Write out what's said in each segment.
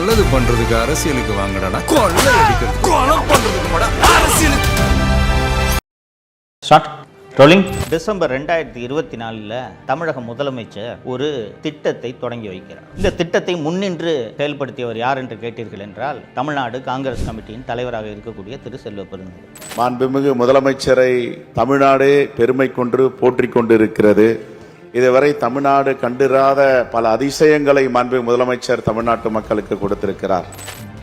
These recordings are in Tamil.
நல்லது பண்றதுக்கு அரசியலுக்கு வாங்கடா, கொள்ளை அடிக்கிறது கொலை பண்றதுக்கு அரசியலுக்கு. ரோலிங். டிசம்பர் 2024 தமிழக முதலமைச்சர் ஒரு திட்டத்தை தொடங்கி வைக்கிறார். இந்த திட்டத்தை முன்னின்று செயல்படுத்தியவர் யார் என்று கேட்டீர்கள் என்றால், தமிழ்நாடு காங்கிரஸ் கமிட்டியின் தலைவராக இருக்கக்கூடிய திரு செல்வ பெருந்தகை. மாண்புமிகு முதலமைச்சரை தமிழ்நாடே பெருமை கொண்டு போற்றிக் கொண்டிருக்கிறது. இதுவரை தமிழ்நாடு கண்டிராத பல அதிசயங்களை மாண்புமிகு முதலமைச்சர் தமிழ்நாட்டு மக்களுக்கு கொடுத்திருக்கிறார்.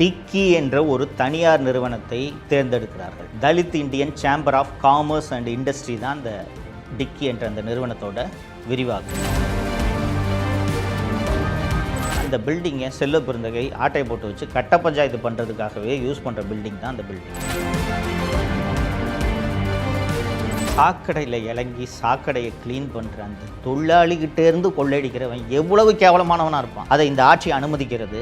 டிக்கி என்ற ஒரு தனியார் நிறுவனத்தை தேர்ந்தெடுக்கிறார்கள். Dalit Indian chamber of commerce and industry தான் அந்த டிக்கி என்ற அந்த நிறுவனத்தோட விரிவாக்கம். அந்த பில்டிங்கை செல்வ பெருந்தகை ஆட்டை போட்டு வச்சு கட்ட பஞ்சாயத்து பண்ணுறதுக்காகவே யூஸ் பண்ணுற பில்டிங் தான் அந்த பில்டிங். சாக்கடையில் இறங்கி சாக்கடையை க்ளீன் பண்ணுற அந்த தொழிலாளிகிட்டேருந்து கொள்ளையடிக்கிறவன் எவ்வளவு கேவலமானவனாக இருப்பான். அதை இந்த ஆட்சி அனுமதிக்கிறது.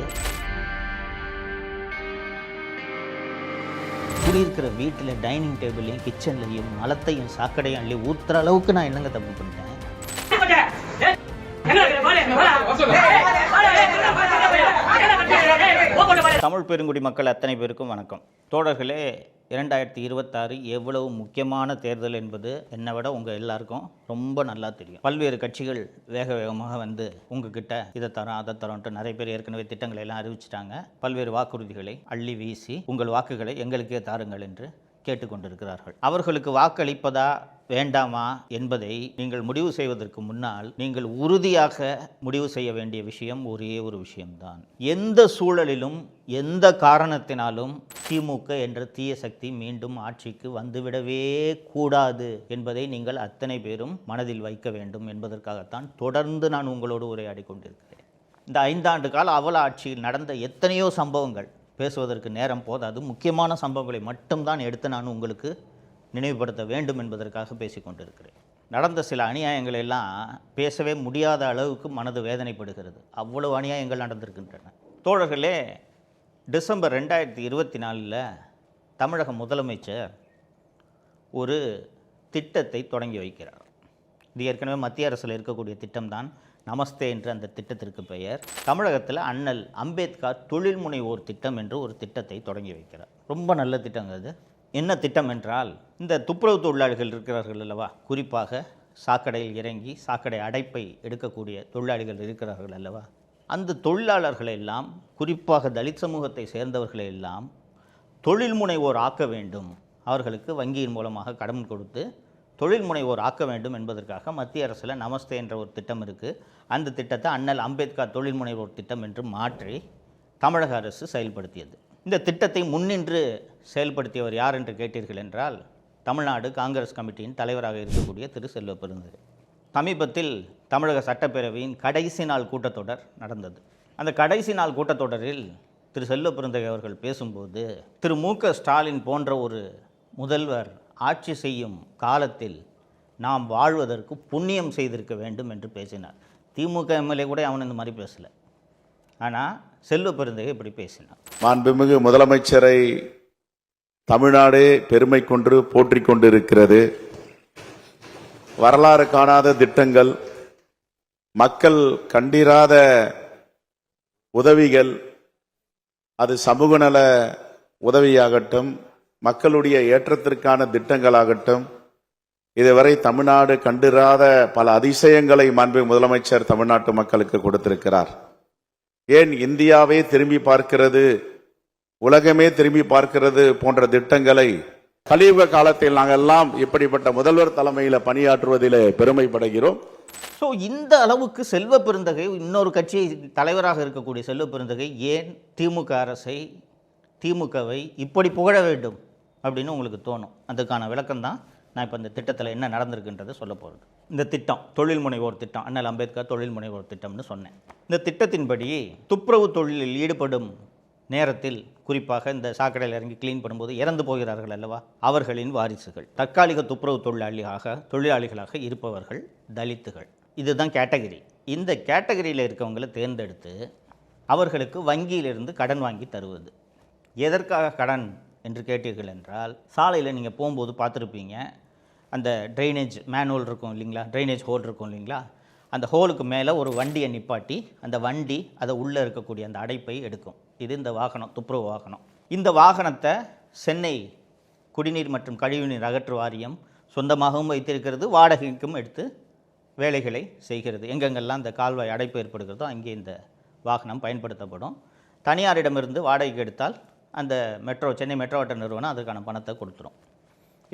குடியிருக்கிற வீட்டில் டைனிங் டேபிளையும் கிச்சன்லையும் மலத்தையும் சாக்கடையும் அள்ளி ஊற்றுற அளவுக்கு நான் என்னங்க தப்பு பண்ணிட்டேன்? தமிழ் பெருங்குடி மக்கள் அத்தனை பேருக்கும் வணக்கம். தோழர்களே, 2026 எவ்வளவு முக்கியமான தேர்தல் என்பது என்னை விட உங்கள் எல்லாருக்கும் ரொம்ப நல்லா தெரியும். பல்வேறு கட்சிகள் வேகமாக வந்து உங்ககிட்ட இதை தரோம் அதை தரோன்ட்டு நிறைய பேர் ஏற்கனவே திட்டங்களை எல்லாம் அறிவிச்சிட்டாங்க. பல்வேறு வாக்குறுதிகளை அள்ளி வீசி உங்கள் வாக்குகளை எங்களுக்கே தாருங்கள் என்று கேட்டுக்கொண்டிருக்கிறார்கள். அவர்களுக்கு வாக்களிப்பதா வேண்டாமா என்பதை நீங்கள் முடிவு செய்வதற்கு முன்னால் நீங்கள் உறுதியாக முடிவு செய்ய வேண்டிய விஷயம் ஒரே ஒரு விஷயம்தான். எந்த சூழலிலும் எந்த காரணத்தினாலும் திமுக என்ற தீய சக்தி மீண்டும் ஆட்சிக்கு வந்துவிடவே கூடாது என்பதை நீங்கள் அத்தனை பேரும் மனதில் வைக்க வேண்டும் என்பதற்காகத்தான் தொடர்ந்து நான் உங்களோடு உரையாடி கொண்டிருக்கிறேன். இந்த 5 ஆண்டு கால அவல ஆட்சியில் நடந்த எத்தனையோ சம்பவங்கள் பேசுவதற்கு நேரம் போதாது. முக்கியமான சம்பவங்களை மட்டும்தான் எடுத்து நான் உங்களுக்கு நினைவுபடுத்த வேண்டும் என்பதற்காக பேசிக்கொண்டிருக்கிறேன். நடந்த சில அநியாயங்கள் எல்லாம் பேசவே முடியாத அளவுக்கு மனது வேதனைப்படுகிறது. அவ்வளவு அநியாயங்கள் நடந்திருக்கின்றன. தோழர்களே, டிசம்பர் 2024 தமிழக முதலமைச்சர் ஒரு திட்டத்தை தொடங்கி வைக்கிறார். இது ஏற்கனவே மத்திய அரசில் இருக்கக்கூடிய திட்டம்தான். நமஸ்தே என்ற அந்த திட்டத்திற்கு பெயர். தமிழகத்தில் அண்ணல் அம்பேத்கர் தொழில் முனைவோர் திட்டம் என்று ஒரு திட்டத்தை தொடங்கி வைக்கிறார். ரொம்ப நல்ல திட்டங்க அது. என்ன திட்டம் என்றால், இந்த துப்புரவு தொழிலாளிகள் இருக்கிறார்கள் அல்லவா, குறிப்பாக சாக்கடையில் இறங்கி சாக்கடை அடைப்பை எடுக்கக்கூடிய தொழிலாளிகள் இருக்கிறார்கள் அல்லவா, அந்த தொழிலாளர்களை எல்லாம், குறிப்பாக தலித் சமூகத்தை சேர்ந்தவர்களை எல்லாம் தொழில் முனைவோர் ஆக்க வேண்டும். அவர்களுக்கு வங்கியின் மூலமாக கடன் கொடுத்து தொழில் முனைவோர் ஆக்க வேண்டும் என்பதற்காக மத்திய அரசில் நமஸ்தே என்ற ஒரு திட்டம் இருக்குது. அந்த திட்டத்தை அண்ணல் அம்பேத்கர் தொழில் முனைவோர் திட்டம் என்று மாற்றி தமிழக அரசு செயல்படுத்தியது. இந்த திட்டத்தை முன்னின்று செயல்படுத்தியவர் யார் என்று கேட்டீர்கள் என்றால், தமிழ்நாடு காங்கிரஸ் கமிட்டியின் தலைவராக இருக்கக்கூடிய திரு செல்வ பெருந்தகை. சமீபத்தில் தமிழக சட்டப்பேரவையின் கடைசி நாள் கூட்டத்தொடர் நடந்தது. அந்த கடைசி நாள் கூட்டத்தொடரில் திரு செல்வ பெருந்தகை அவர்கள் பேசும்போது, திரு மு.க. ஸ்டாலின் போன்ற ஒரு முதல்வர் ஆட்சி செய்யும் காலத்தில் நாம் வாழ்வதற்கு புண்ணியம் செய்திருக்க வேண்டும் என்று பேசினார். திமுக எம்எல்ஏ கூட அவன் இந்த மாதிரி பேசலை. ஆனால் செல்வ பெருந்தகை இப்படி பேசினார். மாண்புமிகு முதலமைச்சரை தமிழ்நாடே பெருமை கொண்டு போற்றிக் கொண்டிருக்கிறது. வரலாறு காணாத திட்டங்கள், மக்கள் கண்டிராத உதவிகள், அது சமூக நல உதவியாகட்டும், மக்களுடைய ஏற்றத்திற்கான திட்டங்களாகட்டும், இதுவரை தமிழ்நாடு கண்டிராத பல அதிசயங்களை மாண்புமிகு முதலமைச்சர் தமிழ்நாட்டு மக்களுக்கு கொடுத்திருக்கிறார். ஏன் இந்தியாவே திரும்பி பார்க்கிறது, உலகமே திரும்பி பார்க்கிறது போன்ற திட்டங்களை கலியுக காலத்தில் நாங்கள் எல்லாம் இப்படிப்பட்ட முதல்வர் தலைமையில் பணியாற்றுவதில் பெருமைப்படுகிறோம். ஸோ இந்த அளவுக்கு செல்வ பெருந்தகை, இன்னொரு கட்சி தலைவராக இருக்கக்கூடிய செல்வ பெருந்தகை ஏன் திமுக அரசை, திமுகவை இப்படி புகழ வேண்டும் அப்படின்னு உங்களுக்கு தோணும். அதுக்கான விளக்கம் தான் நான் இப்போ இந்த திட்டத்தில் என்ன நடந்திருக்குன்றதை சொல்ல போகிறது. இந்த திட்டம் தொழில் முனைவோர் திட்டம், அண்ணல் அம்பேத்கர் தொழில் முனைவோர் திட்டம்னு சொன்னேன். இந்த திட்டத்தின்படி துப்புரவு தொழிலில் ஈடுபடும் நேரத்தில், குறிப்பாக இந்த சாக்கடையில் இறங்கி க்ளீன் பண்ணும்போது இறந்து போகிறார்கள் அல்லவா, அவர்களின் வாரிசுகள், தற்காலிக துப்புரவு தொழிலாளிகளாக இருப்பவர்கள் தலித்துகள். இதுதான் கேட்டகரி. இந்த கேட்டகரியில் இருக்கவங்களை தேர்ந்தெடுத்து அவர்களுக்கு வங்கியிலிருந்து கடன் வாங்கி தருவது. எதற்காக கடன் என்று கேட்டீர்கள் என்றால், சாலையில் நீங்கள் போகும்போது பார்த்துருப்பீங்க, அந்த ட்ரைனேஜ் மேனுவல் இருக்கும் இல்லைங்களா, ட்ரைனேஜ் ஹோல் இருக்கும் இல்லைங்களா, அந்த ஹோலுக்கு மேலே ஒரு வண்டியை நிப்பாட்டி அந்த வண்டி அதை உள்ளே இருக்கக்கூடிய அந்த அடைப்பை எடுக்கும். இது இந்த வாகனம், துப்புரவு வாகனம். இந்த வாகனத்தை சென்னை குடிநீர் மற்றும் கழிவுநீர் அகற்று வாரியம் சொந்தமாகவும் வைத்திருக்கிறது, வாடகைக்கும் எடுத்து வேலைகளை செய்கிறது. எங்கெங்கெல்லாம் இந்த கால்வாய் அடைப்பு ஏற்படுகிறதோ அங்கே இந்த வாகனம் பயன்படுத்தப்படும். தனியாரிடமிருந்து வாடகைக்கு எடுத்தால் அந்த சென்னை மெட்ரோ வாட்டர் நிறுவனம் அதற்கான பணத்தை கொடுத்துரும்.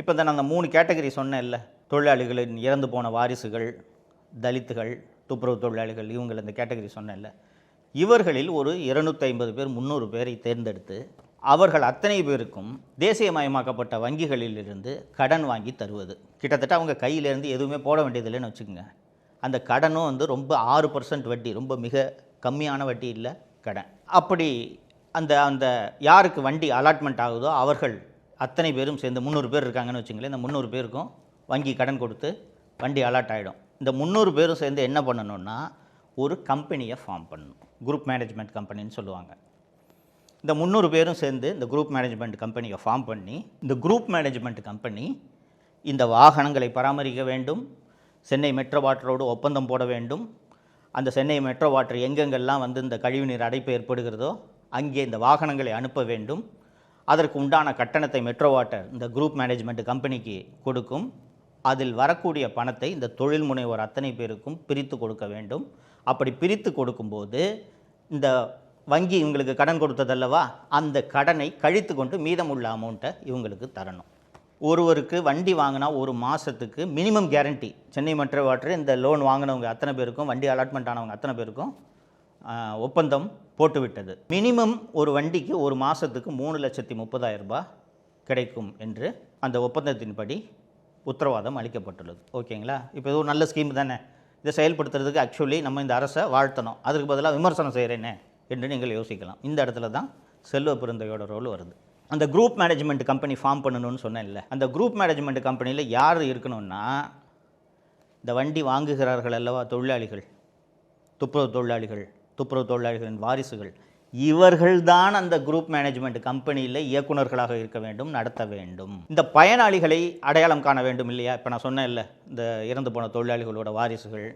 இப்போ இந்த நான் அந்த 3 கேட்டகரி சொன்னேன்ல, தொழிலாளிகளின் இறந்து போன வாரிசுகள், தலித்துகள், துப்புரவு தொழிலாளிகள், இவங்களை இந்த கேட்டகரி சொன்னேன்ல, இவர்களில் ஒரு 250 பேர் 300 பேரை தேர்ந்தெடுத்து அவர்கள் அத்தனை பேருக்கும் தேசியமயமாக்கப்பட்ட வங்கிகளிலிருந்து கடன் வாங்கி தருவது. கிட்டத்தட்ட அவங்க கையிலேருந்து எதுவுமே போட வேண்டியதில்லைன்னு வச்சுக்கோங்க. அந்த கடனும் வந்து ரொம்ப 6% வட்டி, ரொம்ப மிக கம்மியான வட்டி இல்லை கடன். அப்படி அந்த அந்த யாருக்கு வண்டி அலாட்மெண்ட் ஆகுதோ அவர்கள் அத்தனை பேரும் சேர்ந்து 300 பேர் இருக்காங்கன்னு வச்சுங்களேன். இந்த 300 பேருக்கும் வங்கி கடன் கொடுத்து வண்டி அலாட் ஆகிடும். இந்த 300 பேரும் சேர்ந்து என்ன பண்ணணும்னா ஒரு கம்பெனியை ஃபார்ம் பண்ணணும். குரூப் மேனேஜ்மெண்ட் கம்பெனின்னு சொல்லுவாங்க. இந்த 300 பேரும் சேர்ந்து இந்த குரூப் மேனேஜ்மெண்ட் கம்பெனியை ஃபார்ம் பண்ணி, இந்த குரூப் மேனேஜ்மெண்ட் கம்பெனி இந்த வாகனங்களை பராமரிக்க வேண்டும், சென்னை மெட்ரோ வாட்டரோடு ஒப்பந்தம் போட வேண்டும், அந்த சென்னை மெட்ரோ வாட்டர் எங்கெங்கெல்லாம் வந்து இந்த கழிவுநீர் அடைப்பு ஏற்படுகிறதோ அங்கே இந்த வாகனங்களை அனுப்ப வேண்டும். அதற்கு உண்டான கட்டணத்தை மெட்ரோ வாட்டர் இந்த குரூப் மேனேஜ்மெண்ட் கம்பெனிக்கு கொடுக்கும். அதில் வரக்கூடிய பணத்தை இந்த தொழில் முனைவோர் அத்தனை பேருக்கும் பிரித்து கொடுக்க வேண்டும். அப்படி பிரித்து கொடுக்கும்போது இந்த வங்கி இவங்களுக்கு கடன் கொடுத்ததல்லவா, அந்த கடனை கழித்து கொண்டு மீதமுள்ள அமௌண்ட்டை இவங்களுக்கு தரணும். ஒருவருக்கு வண்டி வாங்கினா ஒரு மாதத்துக்கு minimum guarantee Chennai metro water இந்த லோன் வாங்கினவங்க அத்தனை பேருக்கும், வண்டி அலாட்மெண்ட் ஆனவங்க அத்தனை பேருக்கும் ஒப்பந்தம் போட்டுவிட்டது. மினிமம் ஒரு வண்டிக்கு ஒரு மாதத்துக்கு 3,30,000 ரூபாய் கிடைக்கும் என்று அந்த ஒப்பந்தத்தின்படி உத்தரவாதம் அளிக்கப்பட்டுள்ளது. ஓகேங்களா? இப்போ இது ஒரு நல்ல ஸ்கீம் தானே. இதை செயல்படுத்துறதுக்கு ஆக்சுவலி நம்ம இந்த அரசை வாழ்த்தணும். அதுக்கு பதிலாக விமர்சனம் செய்கிறேனே என்று நீங்கள் யோசிக்கலாம். இந்த இடத்துல தான் செல்வ பெருந்தகையோட ரோல் வருது. அந்த குரூப் மேனேஜ்மெண்ட் கம்பெனி ஃபார்ம் பண்ணணும்னு சொன்னேன்ல, அந்த குரூப் மேனேஜ்மெண்ட் கம்பெனியில் யார் இருக்கணும்னா இந்த வண்டி வாங்குகிறார்கள் அல்லவா தொழிலாளிகள், துப்புரவு தொழிலாளிகளின் வாரிசுகள், இவர்கள்தான் அந்த குரூப் மேனேஜ்மெண்ட் கம்பெனியில் இயக்குநர்களாக இருக்க வேண்டும், நடத்த வேண்டும். இந்த பயனாளிகளை அடையாளம் காண வேண்டும் இல்லையா? இப்போ நான் சொன்னேன் இல்லை, இந்த இறந்து போன தொழிலாளிகளோட வாரிசுகள்,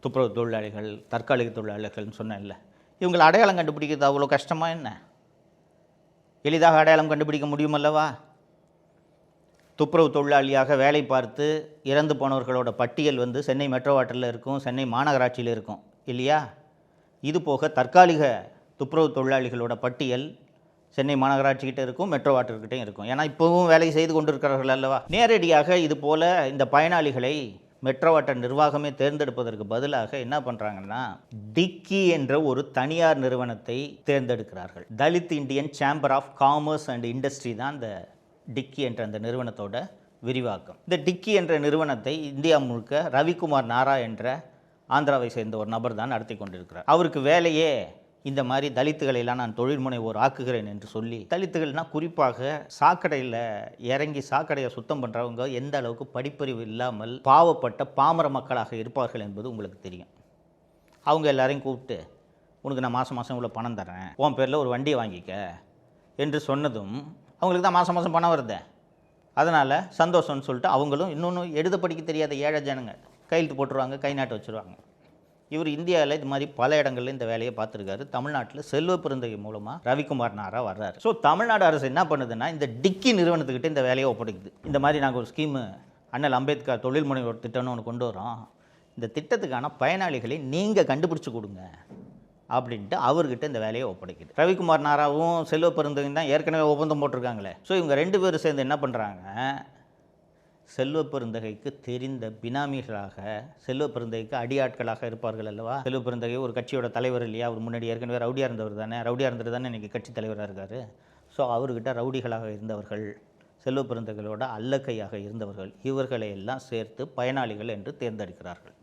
துப்புரவு தொழிலாளிகள், தற்காலிக தொழிலாளிகள்னு சொன்னேன் இல்லை, இவங்களை அடையாளம் கண்டுபிடிக்கிறது அவ்வளோ கஷ்டமாக என்ன? எளிதாக அடையாளம் கண்டுபிடிக்க முடியுமல்லவா? துப்புரவு தொழிலாளியாக வேலை பார்த்து இறந்து போனவர்களோட பட்டியல் வந்து சென்னை மெட்ரோ வாட்டரில் இருக்கும், சென்னை மாநகராட்சியில் இருக்கும் இல்லையா? இது போக தற்காலிக துப்புரவு தொழிலாளிகளோட பட்டியல் சென்னை மாநகராட்சிக்கிட்ட இருக்கும், மெட்ரோ வாட்டர்கிட்டையும் இருக்கும். ஏன்னா இப்போவும் வேலை செய்து கொண்டிருக்கிறார்கள் அல்லவா? நேரடியாக இது போல் இந்த பயனாளிகளை மெட்ரோ வாட்டர் நிர்வாகமே தேர்ந்தெடுப்பதற்கு பதிலாக என்ன பண்ணுறாங்கன்னா டிக்கி என்ற ஒரு தனியார் நிறுவனத்தை தேர்ந்தெடுக்கிறார்கள். Dalit Indian chamber of commerce and industry தான் இந்த டிக்கி என்ற அந்த நிறுவனத்தோட விரிவாக்கம். இந்த டிக்கி என்ற நிறுவனத்தை இந்தியா முழுக்க ரவிக்குமார் நாரா என்ற ஆந்திராவை சேர்ந்த ஒரு நபர் தான் நடத்தி கொண்டிருக்கிறார். அவருக்கு வேலையே இந்த மாதிரி தலித்துகளெல்லாம் நான் தொழில் முனைவோர் ஆக்குகிறேன் என்று சொல்லி, தலித்துகள்னால் குறிப்பாக சாக்கடையில் இறங்கி சாக்கடையை சுத்தம் பண்ணுறவங்க எந்த அளவுக்கு படிப்பறிவு இல்லாமல் பாவப்பட்ட பாமர மக்களாக இருப்பார்கள் என்பது உங்களுக்கு தெரியும். அவங்க எல்லாரையும் கூப்பிட்டு உனக்கு நான் மாதம் மாதம் இவ்வளோ பணம் தரேன், உன் பேரில் ஒரு வண்டியை வாங்கிக்க என்று சொன்னதும் அவங்களுக்கு தான் மாதம் மாதம் பணம் வருது. அதனால் சந்தோஷம்னு சொல்லிட்டு அவங்களும் இன்னொன்று எழுத படிக்க தெரியாத ஏழை ஜனங்க கையெழுத்து போட்டுருவாங்க, கை நாட்டு வச்சுருவாங்க. இவர் இந்தியாவில் இது மாதிரி பல இடங்களில் இந்த வேலையை பார்த்துருக்காரு. தமிழ்நாட்டில் செல்வ பெருந்தகை மூலமாக ரவிக்குமார் நாரா வர்றாரு. ஸோ தமிழ்நாடு அரசு என்ன பண்ணுதுன்னா இந்த டிக்கி நிறுவனத்துக்கிட்ட இந்த வேலையை ஒப்படைக்குது. இந்த மாதிரி நாங்கள் ஒரு ஸ்கீமு அண்ணல் அம்பேத்கர் தொழில் முனைவோர் திட்டம்னு ஒன்று கொண்டு வரோம், இந்த திட்டத்துக்கான பயனாளிகளை நீங்கள் கண்டுபிடிச்சி கொடுங்க அப்படின்ட்டு அவர்கிட்ட இந்த வேலையை ஒப்படைக்குது. ரவிக்குமார் நாராவும் செல்வ பெருந்தகையும் தான் ஏற்கனவே ஒப்பந்தம் போட்டிருக்காங்களே. ஸோ இவங்க 2 பேரும் சேர்ந்து என்ன பண்ணுறாங்க, செல்வ பெருந்தகைக்கு தெரிந்த பினாமிகளாக, செல்வ பெருந்தகைக்கு அடியாட்களாக இருப்பார்கள் அல்லவா. செல்வ பெருந்தகை ஒரு கட்சியோட தலைவர் இல்லையா, அவர் முன்னாடி ஏற்கனவே ரவுடியாக இருந்தவர் தானே, ரவுடியாக இருந்தவர் தானே இன்றைக்கி கட்சி தலைவராக இருக்கார். ஸோ அவர்கிட்ட ரவுடிகளாக இருந்தவர்கள், செல்வ பெருந்தகையோட அல்லக்கையாக இருந்தவர்கள், இவர்களை எல்லாம் சேர்த்து பயனாளிகள் என்று தேர்ந்தெடுக்கிறார்கள்.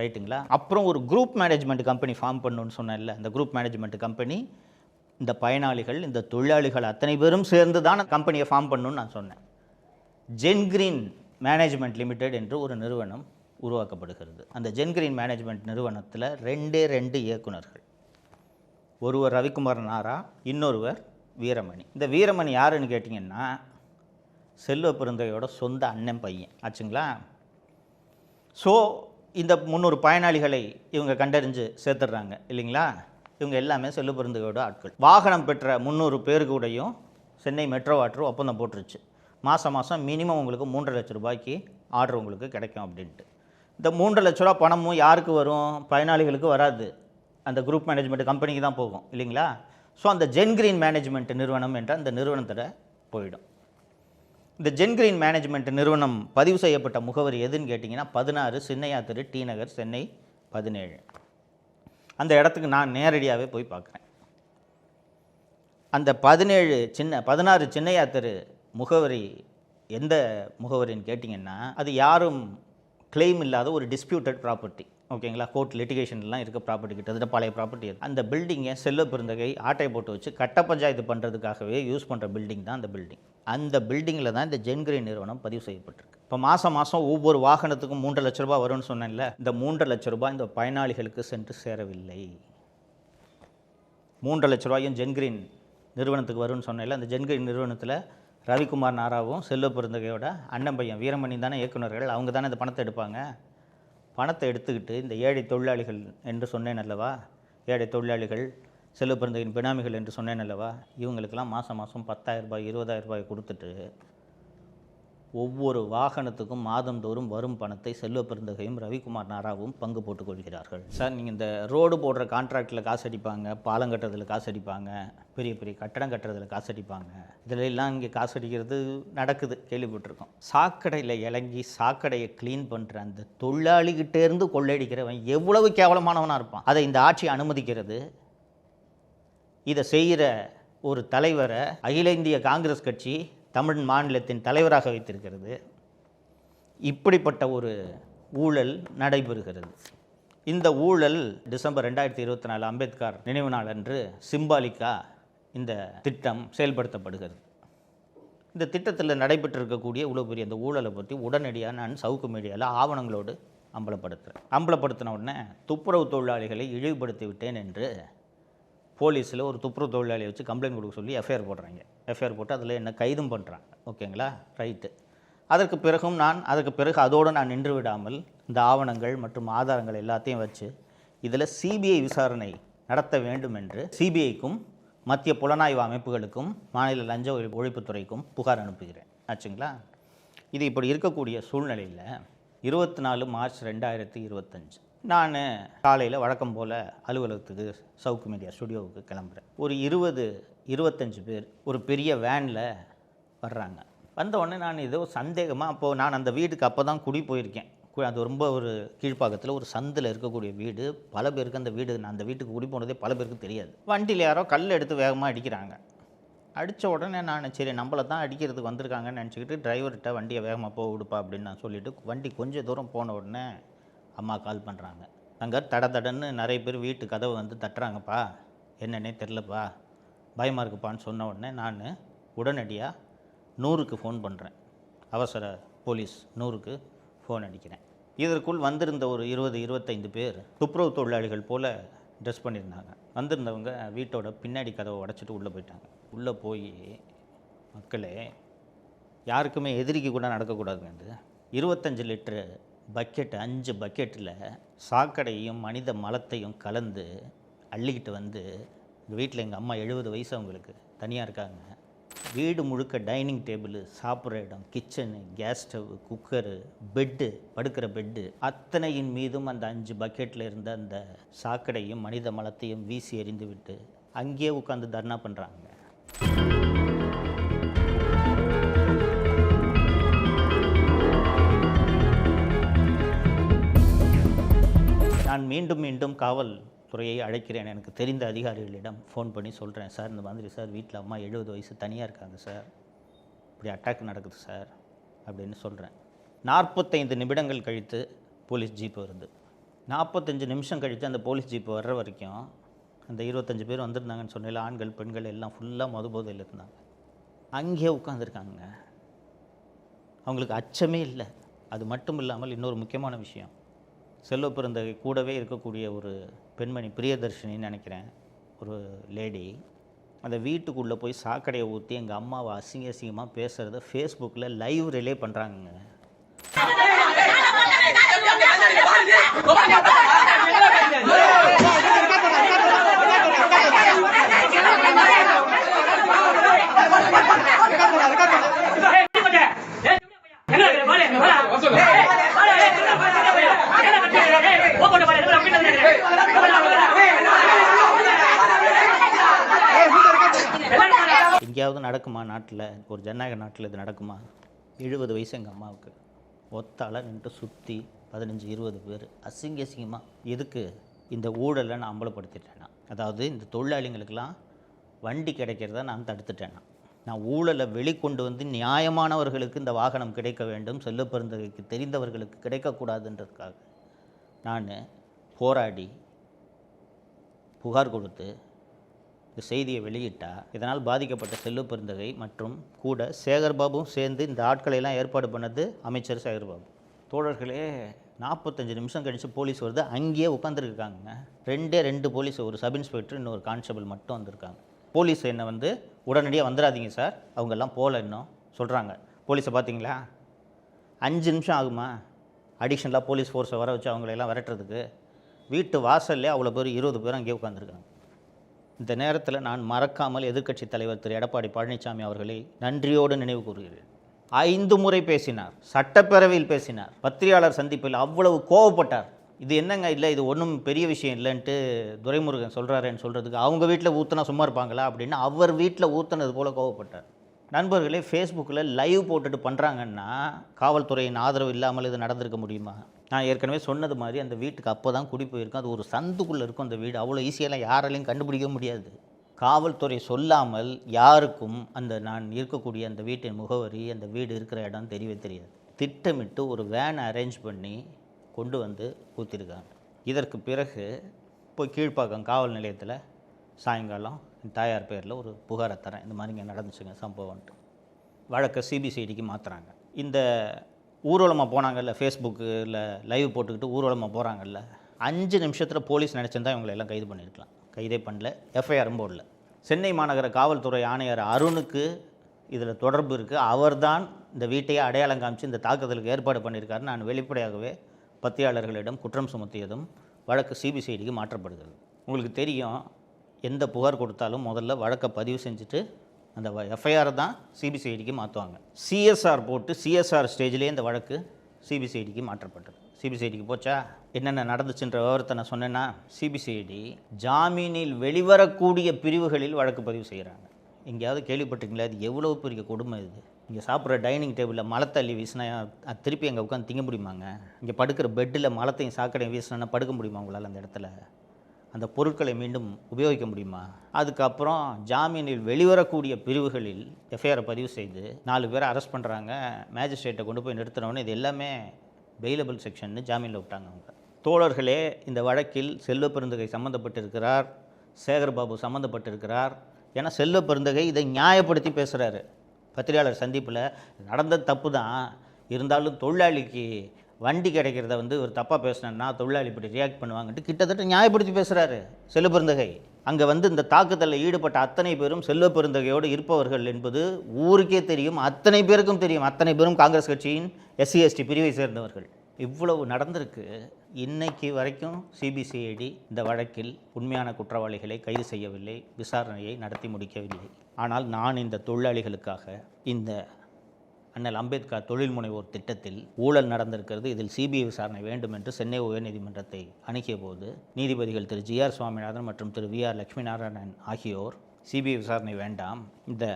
ரைட்டுங்களா? அப்புறம் ஒரு குரூப் மேனேஜ்மெண்ட் கம்பெனி ஃபார்ம் பண்ணணும்னு சொன்னேன்ல, இந்த குரூப் மேனேஜ்மெண்ட் கம்பெனி இந்த பயனாளிகள், இந்த தொழிலாளிகள் அத்தனை பேரும் சேர்ந்து தான் கம்பெனியை ஃபார்ம் பண்ணணும்னு நான் சொன்னேன். ஜென்கிரீன் மேனேஜ்மெண்ட் லிமிடெட் என்று ஒரு நிறுவனம் உருவாக்கப்படுகிறது. அந்த ஜென்கிரீன் மேனேஜ்மெண்ட் நிறுவனத்தில் 2 இயக்குநர்கள், ஒருவர் ரவிக்குமார் நாரா, இன்னொருவர் வீரமணி. இந்த வீரமணி யாருன்னு கேட்டிங்கன்னா செல்வ பெருந்தகையோட சொந்த அண்ணன் பையன் ஆச்சுங்களா. ஸோ இந்த 300 பயனாளிகளை இவங்க கண்டறிஞ்சு சேர்த்துடுறாங்க இல்லைங்களா. இவங்க எல்லாமே செல்வ பெருந்தகையோட ஆட்கள். வாகனம் பெற்ற 300 பேரு கூடயும் சென்னை மெட்ரோ வாட்டர் ஒப்பந்தம் போட்டுருச்சு. மாதம் மினிமம் உங்களுக்கு 3.5 லட்ச ரூபாய்க்கு ஆர்டர் உங்களுக்கு கிடைக்கும் அப்படின்ட்டு. இந்த 3.5 லட்ச ரூபா பணமும் யாருக்கு வரும்? பயனாளிகளுக்கு வராது, அந்த குரூப் மேனேஜ்மெண்ட் கம்பெனிக்கு தான் போகும் இல்லைங்களா? ஸோ அந்த ஜென்கிரீன் மேனேஜ்மெண்ட் நிறுவனம் என்ற அந்த நிறுவனத்தில் போயிடும். இந்த ஜென்கிரீன் மேனேஜ்மெண்ட் நிறுவனம் பதிவு செய்யப்பட்ட முகவரி எதுன்னு கேட்டிங்கன்னா 16 சின்னையா தெரு, டி நகர், சென்னை 17. அந்த இடத்துக்கு நான் நேரடியாகவே போய் பார்க்குறேன். அந்த 16 சின்னையா தெரு முகவரி எந்த முகவரின்னு கேட்டிங்கன்னா, அது யாரும் கிளைம் இல்லாத ஒரு டிஸ்பியூட்டட் ப்ராப்பர்ட்டி. ஓகேங்களா? கோர்ட் லிட்டிகேஷன்லாம் இருக்க ப்ராப்பர்ட்டி, கிட்டத்தட்ட பழைய ப்ராப்பர்ட்டி அது. அந்த பில்டிங்கை செல்வ பெருந்தகை ஆட்டை போட்டு வச்சு கட்ட பஞ்சாயத்து பண்ணுறதுக்காகவே யூஸ் பண்ணுற பில்டிங் தான் அந்த பில்டிங். அந்த பில்டிங்கில் தான் இந்த ஜென்கிரீன் நிறுவனம் பதிவு செய்யப்பட்டிருக்கு. இப்போ மாதம் ஒவ்வொரு வாகனத்துக்கும் 3.5 லட்ச ரூபாய் வரும்னு சொன்னேன்ல, இந்த 3.5 லட்ச ரூபாய் இந்த பயனாளிகளுக்கு சென்று சேரவில்லை. 3.5 லட்ச ரூபாயும் ஜென்கிரீன் நிறுவனத்துக்கு வரும்னு சொன்னேன்ல, அந்த ஜென்கிரீன் நிறுவனத்தில் ரவிக்குமார் நாராவும் செல்வ பெருந்தகையோட அண்ணன் பையன் வீரமணி தானே இயக்குநர்கள். அவங்க தானே இந்த பணத்தை எடுப்பாங்க. பணத்தை எடுத்துக்கிட்டு இந்த ஏழை தொழிலாளிகள் என்று சொன்னேன் அல்லவா, ஏழை தொழிலாளிகள் செல்வ பெருந்தகையின் பினாமிகள் என்று சொன்னேன் அல்லவா, இவங்களுக்கெல்லாம் மாதம் 10,000 ரூபாய் 20,000 ரூபாய் கொடுத்துட்டு ஒவ்வொரு வாகனத்துக்கும் மாதந்தோறும் வரும் பணத்தை செல்வ பெருந்தகையும் ரவிக்குமார் நாராவும் பங்கு போட்டுக் கொள்கிறார்கள். சார், நீங்கள் இந்த ரோடு போடுற கான்ட்ராக்டில் காசு அடிப்பாங்க, பாலம் கட்டுறதுல காசு அடிப்பாங்க, பெரிய பெரிய கட்டடம் கட்டுறதுல காசு அடிப்பாங்க, இதில் எல்லாம் இங்கே காசு அடிக்கிறது நடக்குது, கேள்விப்பட்டிருக்கோம். சாக்கடையில் இறங்கி சாக்கடையை க்ளீன் பண்ணுற அந்த தொழிலாளிகிட்டேருந்து கொள்ளையடிக்கிறவன் எவ்வளவு கேவலமானவனாக இருப்பான். அதை இந்த ஆட்சி அனுமதிக்கிறது. இதை செய்கிற ஒரு தலைவரை அகில இந்திய காங்கிரஸ் கட்சி தமிழ் மாநிலத்தின் தலைவராக வைத்திருக்கிறது. இப்படிப்பட்ட ஒரு ஊழல் நடைபெறுகிறது. இந்த ஊழல் டிசம்பர் 2024 அம்பேத்கர் நினைவு நாள் அன்று சிம்பாலிக்காக இந்த திட்டம் செயல்படுத்தப்படுகிறது. இந்த திட்டத்தில் நடைபெற்றிருக்கக்கூடிய இவ்வளோ பெரிய அந்த ஊழலை பற்றி உடனடியாக நான் சவுக்கு மீடியாவில் ஆவணங்களோடு அம்பலப்படுத்தின உடனே துப்புரவு தொழிலாளிகளை இழிவுபடுத்தி விட்டேன் என்று போலீஸில் ஒரு துப்புரவு தொழிலாளியை வச்சு கம்ப்ளைண்ட் கொடுக்க சொல்லி எஃப்ஐஆர் போடுறாங்க. எஃப்ஐஆர் போட்டு அதில் என்ன கைதும் பண்ணுறாங்க. ஓகேங்களா? ரைட்டு. அதற்கு பிறகு அதோடு நான் நின்று விடாமல் இந்த ஆவணங்கள் மற்றும் ஆதாரங்கள் எல்லாத்தையும் வச்சு இதில் சிபிஐ விசாரணை நடத்த வேண்டும் என்று சிபிஐக்கும் மத்திய புலனாய்வு அமைப்புகளுக்கும் மாநில லஞ்ச ஒழிப்புத்துறைக்கும் புகார் அனுப்புகிறேன். ஆச்சுங்களா? இது இப்படி இருக்கக்கூடிய சூழ்நிலையில் 24 மார்ச் 2025 நான் காலையில் வழக்கம் போல் அலுவலகத்துக்கு சவுக்கு மீடியா ஸ்டுடியோவுக்கு கிளம்புறேன். ஒரு 20-25 பேர் ஒரு பெரிய வேனில் வர்றாங்க. வந்த உடனே நான் ஏதோ சந்தேகமாக, அப்போது நான் அந்த வீட்டுக்கு அப்போ தான் குடி போயிருக்கேன். அது ரொம்ப ஒரு கீழ்ப்பாக்கத்தில் ஒரு சந்தில் இருக்கக்கூடிய வீடு. பல பேருக்கு அந்த வீட்டுக்கு குடி போனதே பல பேருக்கு தெரியாது. வண்டியில் யாரோ கல் எடுத்து வேகமாக அடிக்கிறாங்க. அடித்த உடனே நான் சரி நம்மளை தான் அடிக்கிறதுக்கு வந்திருக்காங்கன்னு நினச்சிக்கிட்டு டிரைவர்கிட்ட வண்டியை வேகமாக போக விடுப்பா அப்படின்னு நான் சொல்லிவிட்டு வண்டி கொஞ்சம் தூரம் போன உடனே அம்மா கால் பண்ணுறாங்க. அங்கே தடன்னு நிறைய பேர் வீட்டு கதவை வந்து தட்டுறாங்கப்பா, என்னன்னே தெரிலப்பா, பயமாக இருக்குப்பான்னு சொன்ன உடனே நான் உடனடியாக 100க்கு ஃபோன் பண்ணுறேன். அவசர போலீஸ் 100க்கு ஃபோன் அடிக்கிறேன். இதற்குள் வந்திருந்த ஒரு 20-25 பேர் துப்புரவு தொழிலாளிகள் போல் ட்ரெஸ் பண்ணியிருந்தாங்க. வந்திருந்தவங்க வீட்டோட பின்னாடி கதவை உடச்சிட்டு உள்ளே போயிட்டாங்க. உள்ளே போய், மக்களே யாருக்குமே எதிரிக்கு கூட நடக்கக்கூடாதுங்க. 25 லிட்டரு பக்கெட்டு 5 பக்கெட்டில் சாக்கடையும் மனித மலத்தையும் கலந்து அள்ளிக்கிட்டு வந்து எங்கள் வீட்டில் எங்கள் அம்மா 70 வயசு அவங்களுக்கு தனியாக இருக்காங்க. வீடு முழுக்க டைனிங் டேபிள், சாப்பிட்ற இடம், kitchen, gas stove, cooker, bed, படுக்கிற பெட்டு அத்தனையின் மீதும் அந்த 5 பக்கெட்டில் இருந்த அந்த சாக்கடையும் மனித மலத்தையும் வீசி எறிந்து விட்டு அங்கேயே உட்காந்து தர்ணா பண்ணுறாங்க. நான் மீண்டும் காவல் துறையை அழைக்கிறேன். எனக்கு தெரிந்த அதிகாரிகளிடம் ஃபோன் பண்ணி சொல்கிறேன், சார் இந்த மாதிரி சார் வீட்டில் அம்மா 70 வயசு தனியாக இருக்காங்க சார், இப்படி அட்டாக் நடக்குது சார் அப்படின்னு சொல்கிறேன். 45 நிமிடங்கள் கழித்து போலீஸ் ஜீப்பு வருது. 45 நிமிஷம் கழித்து அந்த போலீஸ் ஜீப்பு வர்ற வரைக்கும் அந்த 25 பேர் வந்திருந்தாங்கன்னு சொன்னால ஆண்கள் பெண்கள் எல்லாம் ஃபுல்லாக மதுபோதையில் இருந்தாங்க. அங்கேயே உட்காந்துருக்காங்க. அவங்களுக்கு அச்சமே இல்லை. அது மட்டும் இல்லாமல் இன்னொரு முக்கியமான விஷயம், செல்வ பெருந்தகை கூடவே இருக்கக்கூடிய ஒரு பெண்மணி, பிரியதர்ஷினின்னு நினைக்கிறேன், ஒரு லேடி, அந்த வீட்டுக்குள்ளே போய் சாக்கடையை ஊற்றி எங்கள் அம்மாவை அசிங்கமாக பேசுகிறத ஃபேஸ்புக்கில் லைவ் ரிலே பண்ணுறாங்க. எங்கேயாவது நடக்குமா நாட்டில்? ஒரு ஜனநாயக நாட்டில் இது நடக்குமா? 70 வயசு எங்கள் அம்மாவுக்கு. ஒத்தால நின்று சுற்றி 15-20 பேர் அசிங்கமாக. எதுக்கு? இந்த ஊழலை நான் அம்பலப்படுத்திட்டேன்னா, அதாவது இந்த தொழிலாளிகளுக்கெல்லாம் வண்டி கிடைக்கிறத நான் தடுத்துட்டேன்னா, நான் ஊழலை வெளிக்கொண்டு வந்து நியாயமானவர்களுக்கு இந்த வாகனம் கிடைக்க வேண்டும், செல்வப்பெருந்தகைக்கு தெரிந்தவர்களுக்கு கிடைக்கக்கூடாதுன்றதுக்காக நான் போராடி புகார் கொடுத்து இந்த செய்தியை வெளியிட்டால், இதனால் பாதிக்கப்பட்ட செல்வப்பெருந்தகை மற்றும் கூட சேகர்பாபுவும் சேர்ந்து இந்த ஆட்களையெல்லாம் ஏற்பாடு பண்ணது அமைச்சர் சேகர்பாபு. தோழர்களே, 45 நிமிஷம் கழித்து போலீஸ் வருது, அங்கேயே உட்காந்துருக்காங்க. 2 போலீஸ், ஒரு சப் இன்ஸ்பெக்டர், இன்னொரு கான்ஸ்டபிள் மட்டும் வந்திருக்காங்க. போலீஸ் என்னை வந்து உடனடியாக வந்துடாதீங்க சார், அவங்கெல்லாம் போகல இன்னும் சொல்கிறாங்க. போலீஸை பார்த்தீங்களா? 5 நிமிஷம் ஆகுமா அடிஷ்னலாக போலீஸ் ஃபோர்ஸை வர வச்சு அவங்களெல்லாம் விரட்டுறதுக்கு? வீட்டு வாசல்லே அவ்வளோ பேர், 20 பேர் அங்கேயே உட்காந்துருக்காங்க. இந்த நேரத்தில் நான் மறக்காமல் எதிர்க்கட்சித் தலைவர் திரு எடப்பாடி பழனிசாமி அவர்களை நன்றியோடு நினைவு கூறுகிறேன். 5 முறை பேசினார், சட்டப்பேரவையில் பேசினார், பத்திரிகையாளர் சந்திப்பில் அவ்வளவு கோவப்பட்டார். இது என்னங்க, இல்லை இது ஒன்றும் பெரிய விஷயம் இல்லைன்ட்டு துரைமுருகன் சொல்கிறாருன்னு சொல்கிறதுக்கு அவங்க வீட்டில் ஊற்றினா சும்மா இருப்பாங்களா அப்படின்னு அவர் வீட்டில் ஊற்றினது போல் கோவப்பட்டார். நண்பர்களே, ஃபேஸ்புக்கில் லைவ் போட்டுட்டு பண்ணுறாங்கன்னா காவல்துறையின் ஆதரவு இல்லாமல் இது நடந்திருக்க முடியுமா? நான் ஏற்கனவே சொன்னது மாதிரி அந்த வீட்டுக்கு அப்போ தான் குடி போயிருக்கும். அது ஒரு சந்துக்குள்ளே இருக்கும் அந்த வீடு. அவ்வளோ ஈஸியெல்லாம் யாராலையும் கண்டுபிடிக்க முடியாது. காவல்துறை சொல்லாமல் யாருக்கும் அந்த நான் இருக்கக்கூடிய அந்த வீட்டின் முகவரி, அந்த வீடு இருக்கிற இடம் தெரியவே தெரியாது. திட்டமிட்டு ஒரு வேன் அரேஞ்ச் பண்ணி கொண்டு வந்து ஊற்றிருக்காங்க. இதற்கு பிறகு போய் கீழ்ப்பாக்கம் காவல் நிலையத்தில் சாயங்காலம் என் தாயார் பேரில் ஒரு புகாரை தரேன், இந்த மாதிரி இங்கே நடந்துச்சுங்க சம்பவம்ன்ட்டு. வழக்கை சிபிசிஐடிக்கு மாற்றுறாங்க. இந்த ஊர்வலமாக போனாங்கல்ல, ஃபேஸ்புக்கில் லைவ் போட்டுக்கிட்டு ஊர்வலமாக போகிறாங்கல்ல, 5 நிமிஷத்தில் போலீஸ் நினச்சிருந்தா இவங்களை எல்லாம் கைது பண்ணியிருக்கலாம். கைதே பண்ணல, எஃப்ஐஆரும் போடல. சென்னை மாநகர காவல்துறை ஆணையர் அருணுக்கு இதில் தொடர்பு இருக்குது. அவர்தான் இந்த வீட்டையே அடையாளம் காமிச்சு இந்த தாக்குதலுக்கு ஏற்பாடு பண்ணியிருக்காரு. நான் வெளிப்படையாகவே பத்திரிகையாளர்களிடம் குற்றம் சுமத்தியதும் வழக்கு சிபிசிஐடிக்கு மாற்றப்படுகிறது. உங்களுக்கு தெரியும், எந்த புகார் கொடுத்தாலும் முதல்ல வழக்கை பதிவு செஞ்சுட்டு அந்த எஃப்ஐஆரை தான் சிபிசிஐடிக்கு மாற்றுவாங்க. சிஎஸ்ஆர் போட்டு சிஎஸ்ஆர் ஸ்டேஜ்லேயே இந்த வழக்கு சிபிசிஐடிக்கு மாற்றப்பட்டது. சிபிசிஐடிக்கு போச்சா? என்னென்ன நடந்துச்சுன்ற விவரத்தை நான் சொன்னேன்னா, சிபிசிஐடி ஜாமீனில் வெளிவரக்கூடிய பிரிவுகளில் வழக்கு பதிவு செய்கிறாங்க. எங்கேயாவது கேள்விப்பட்டிருக்கீங்களா? இது எவ்வளோ பெரிய கொடுமை இது. இங்கே சாப்பிட்ற டைனிங் டேபிளில் மலை தள்ளி வீசினா திருப்பி அங்கே உட்காந்து திங்க முடியுமாங்க? இங்கே படுக்கிற பெட்டில் மலத்தையும் சாக்கடையும் வீசினா படுக்க முடியுமா உங்களால்? அந்த இடத்துல அந்த பொருட்களை மீண்டும் உபயோகிக்க முடியுமா? அதுக்கப்புறம் ஜாமீனில் வெளிவரக்கூடிய பிரிவுகளில் எஃப்ஐஆரை பதிவு செய்து 4 பேரை அரெஸ்ட் பண்ணுறாங்க. மேஜிஸ்ட்ரேட்டை கொண்டு போய் நிறுத்தினோன்னு இது எல்லாமே பெயிலபிள் செக்ஷன்னு ஜாமீனில் விட்டாங்க அவங்க. தோழர்களே, இந்த வழக்கில் செல்வப்பெருந்தகை சம்மந்தப்பட்டிருக்கிறார், சேகர்பாபு சம்மந்தப்பட்டிருக்கிறார். ஏன்னா செல்வப்பெருந்தகை இதை நியாயப்படுத்தி பேசுகிறாரு. பத்திரிகையாளர் சந்திப்பில் நடந்தது தப்பு தான், இருந்தாலும் தொழிலாளிக்கு வண்டி கிடைக்கிறத வந்து ஒரு தப்பாக பேசினேன்னா தொழிலாளி இப்படி ரியாக்ட் பண்ணுவாங்கன்ட்டு கிட்டத்தட்ட நியாயப்படுத்தி பேசுகிறாரு செல்வப்பெருந்தகை. அங்கே வந்து இந்த தாக்குதலில் ஈடுபட்ட அத்தனை பேரும் செல்வப்பெருந்தகையோடு இருப்பவர்கள் என்பது ஊருக்கே தெரியும், அத்தனை பேருக்கும் தெரியும். அத்தனை பேரும் காங்கிரஸ் கட்சியின் SC/ST பிரிவை சேர்ந்தவர்கள். இவ்வளவு நடந்திருக்கு. இன்னைக்கு வரைக்கும் சிபிசிஐடி இந்த வழக்கில் உண்மையான குற்றவாளிகளை கைது செய்யவில்லை, விசாரணையை நடத்தி முடிக்கவில்லை. ஆனால் நான் இந்த தொழிலாளிகளுக்காக இந்த அண்ணல் அம்பேத்கர் தொழில் முனைவோர் திட்டத்தில் ஊழல் நடந்திருக்கிறது, இதில் சிபிஐ விசாரணை வேண்டும் என்று சென்னை உயர்நீதிமன்றத்தை அணுகிய போது நீதிபதிகள் திரு GR சுவாமிநாதன் மற்றும் திரு VR லட்சுமிநாராயணன் ஆகியோர் சிபிஐ விசாரணை வேண்டாம், இந்த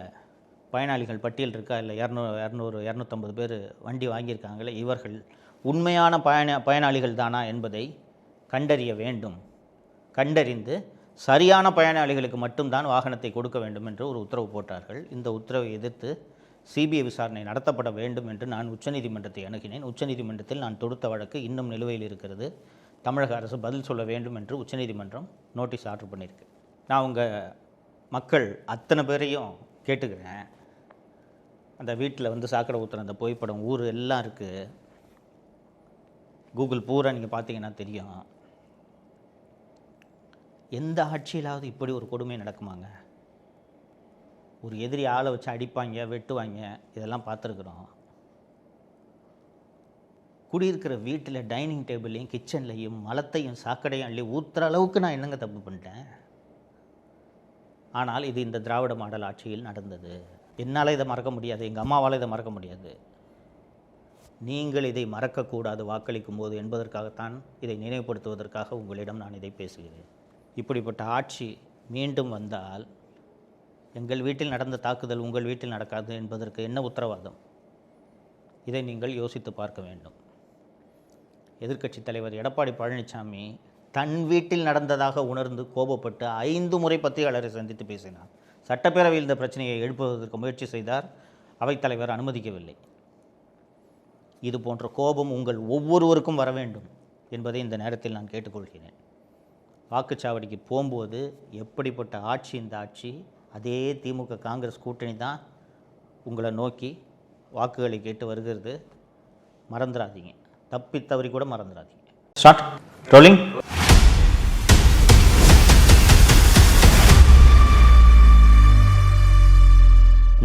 பயனாளிகள் பட்டியல் இருக்கா இல்லை 200-250 பேர் வண்டி வாங்கியிருக்காங்களே, இவர்கள் உண்மையான பயனாளிகள் தானா என்பதை கண்டறிய வேண்டும், கண்டறிந்து சரியான பயனாளிகளுக்கு மட்டும்தான் வாகனத்தை கொடுக்க வேண்டும் என்று ஒரு உத்தரவு போட்டார்கள். இந்த உத்தரவை எதிர்த்து சிபிஐ விசாரணை நடத்தப்பட வேண்டும் என்று நான் உச்சநீதிமன்றத்தை அணுகினேன். உச்சநீதிமன்றத்தில் நான் தொடுத்த வழக்கு இன்னும் நிலுவையில் இருக்கிறது. தமிழக அரசு பதில் சொல்ல வேண்டும் என்று உச்சநீதிமன்றம் நோட்டீஸ் ஆர்டர் பண்ணியிருக்கு. நான் உங்கள் மக்கள் அத்தனை பேரையும் கேட்டுக்கிறேன், அந்த வீட்டில் வந்து சாக்கடை ஊற்றுற அந்த புகைப்படம் ஊர் எல்லாம் இருக்குது, கூகுள் பூரா நீங்கள் பார்த்தீங்கன்னா தெரியும். எந்த ஆட்சியிலாவது இப்படி ஒரு கொடுமை நடக்குமாங்க? ஒரு எதிரி ஆளை வச்சு அடிப்பாங்க, வெட்டுவாங்க, இதெல்லாம் பார்த்துருக்குறோம். குடியிருக்கிற வீட்டில் டைனிங் டேபிளையும் கிச்சன்லையும் மலத்தையும் சாக்கடையும் அள்ளி ஊற்றுற அளவுக்கு நான் என்னங்க தப்பு பண்ணிட்டேன்? ஆனால் இது இந்த திராவிட மாடல் ஆட்சியில் நடந்தது. என்னால் இதை மறக்க முடியாது, எங்கள் அம்மாவால் இதை மறக்க முடியாது. நீங்கள் இதை மறக்கக்கூடாது வாக்களிக்கும் போது என்பதற்காகத்தான், இதை நினைவுபடுத்துவதற்காக உங்களிடம் நான் இதை பேசுகிறேன். இப்படிப்பட்ட ஆட்சி மீண்டும் வந்தால் எங்கள் வீட்டில் நடந்த தாக்குதல் உங்கள் வீட்டில் நடக்காது என்பதற்கு என்ன உத்தரவாதம்? இதை நீங்கள் யோசித்து பார்க்க வேண்டும். எதிர்க்கட்சித் தலைவர் எடப்பாடி பழனிசாமி தன் வீட்டில் நடந்ததாக உணர்ந்து கோபப்பட்டு 5 முறை பத்திரிகையாளரை சந்தித்து பேசினார். சட்டப்பேரவையில் இந்த பிரச்சனையை எழுப்புவதற்கு முயற்சி செய்தார். அவைத்தலைவர் அனுமதிக்கவில்லை. இது போன்ற கோபம் உங்கள் ஒவ்வொருவருக்கும் வர வேண்டும் என்பதை இந்த நேரத்தில் நான் கேட்டுக்கொள்கிறேன். வாக்குச்சாவடிக்கு போகும்போது எப்படிப்பட்ட ஆட்சி இந்த ஆட்சி, அதே திமுக காங்கிரஸ் கூட்டணி தான் உங்களை நோக்கி வாக்குகளை கேட்டு வருகிறது. மறந்துடாதீங்க, தப்பி தவறி கூட மறந்துடாதீங்க. Start rolling.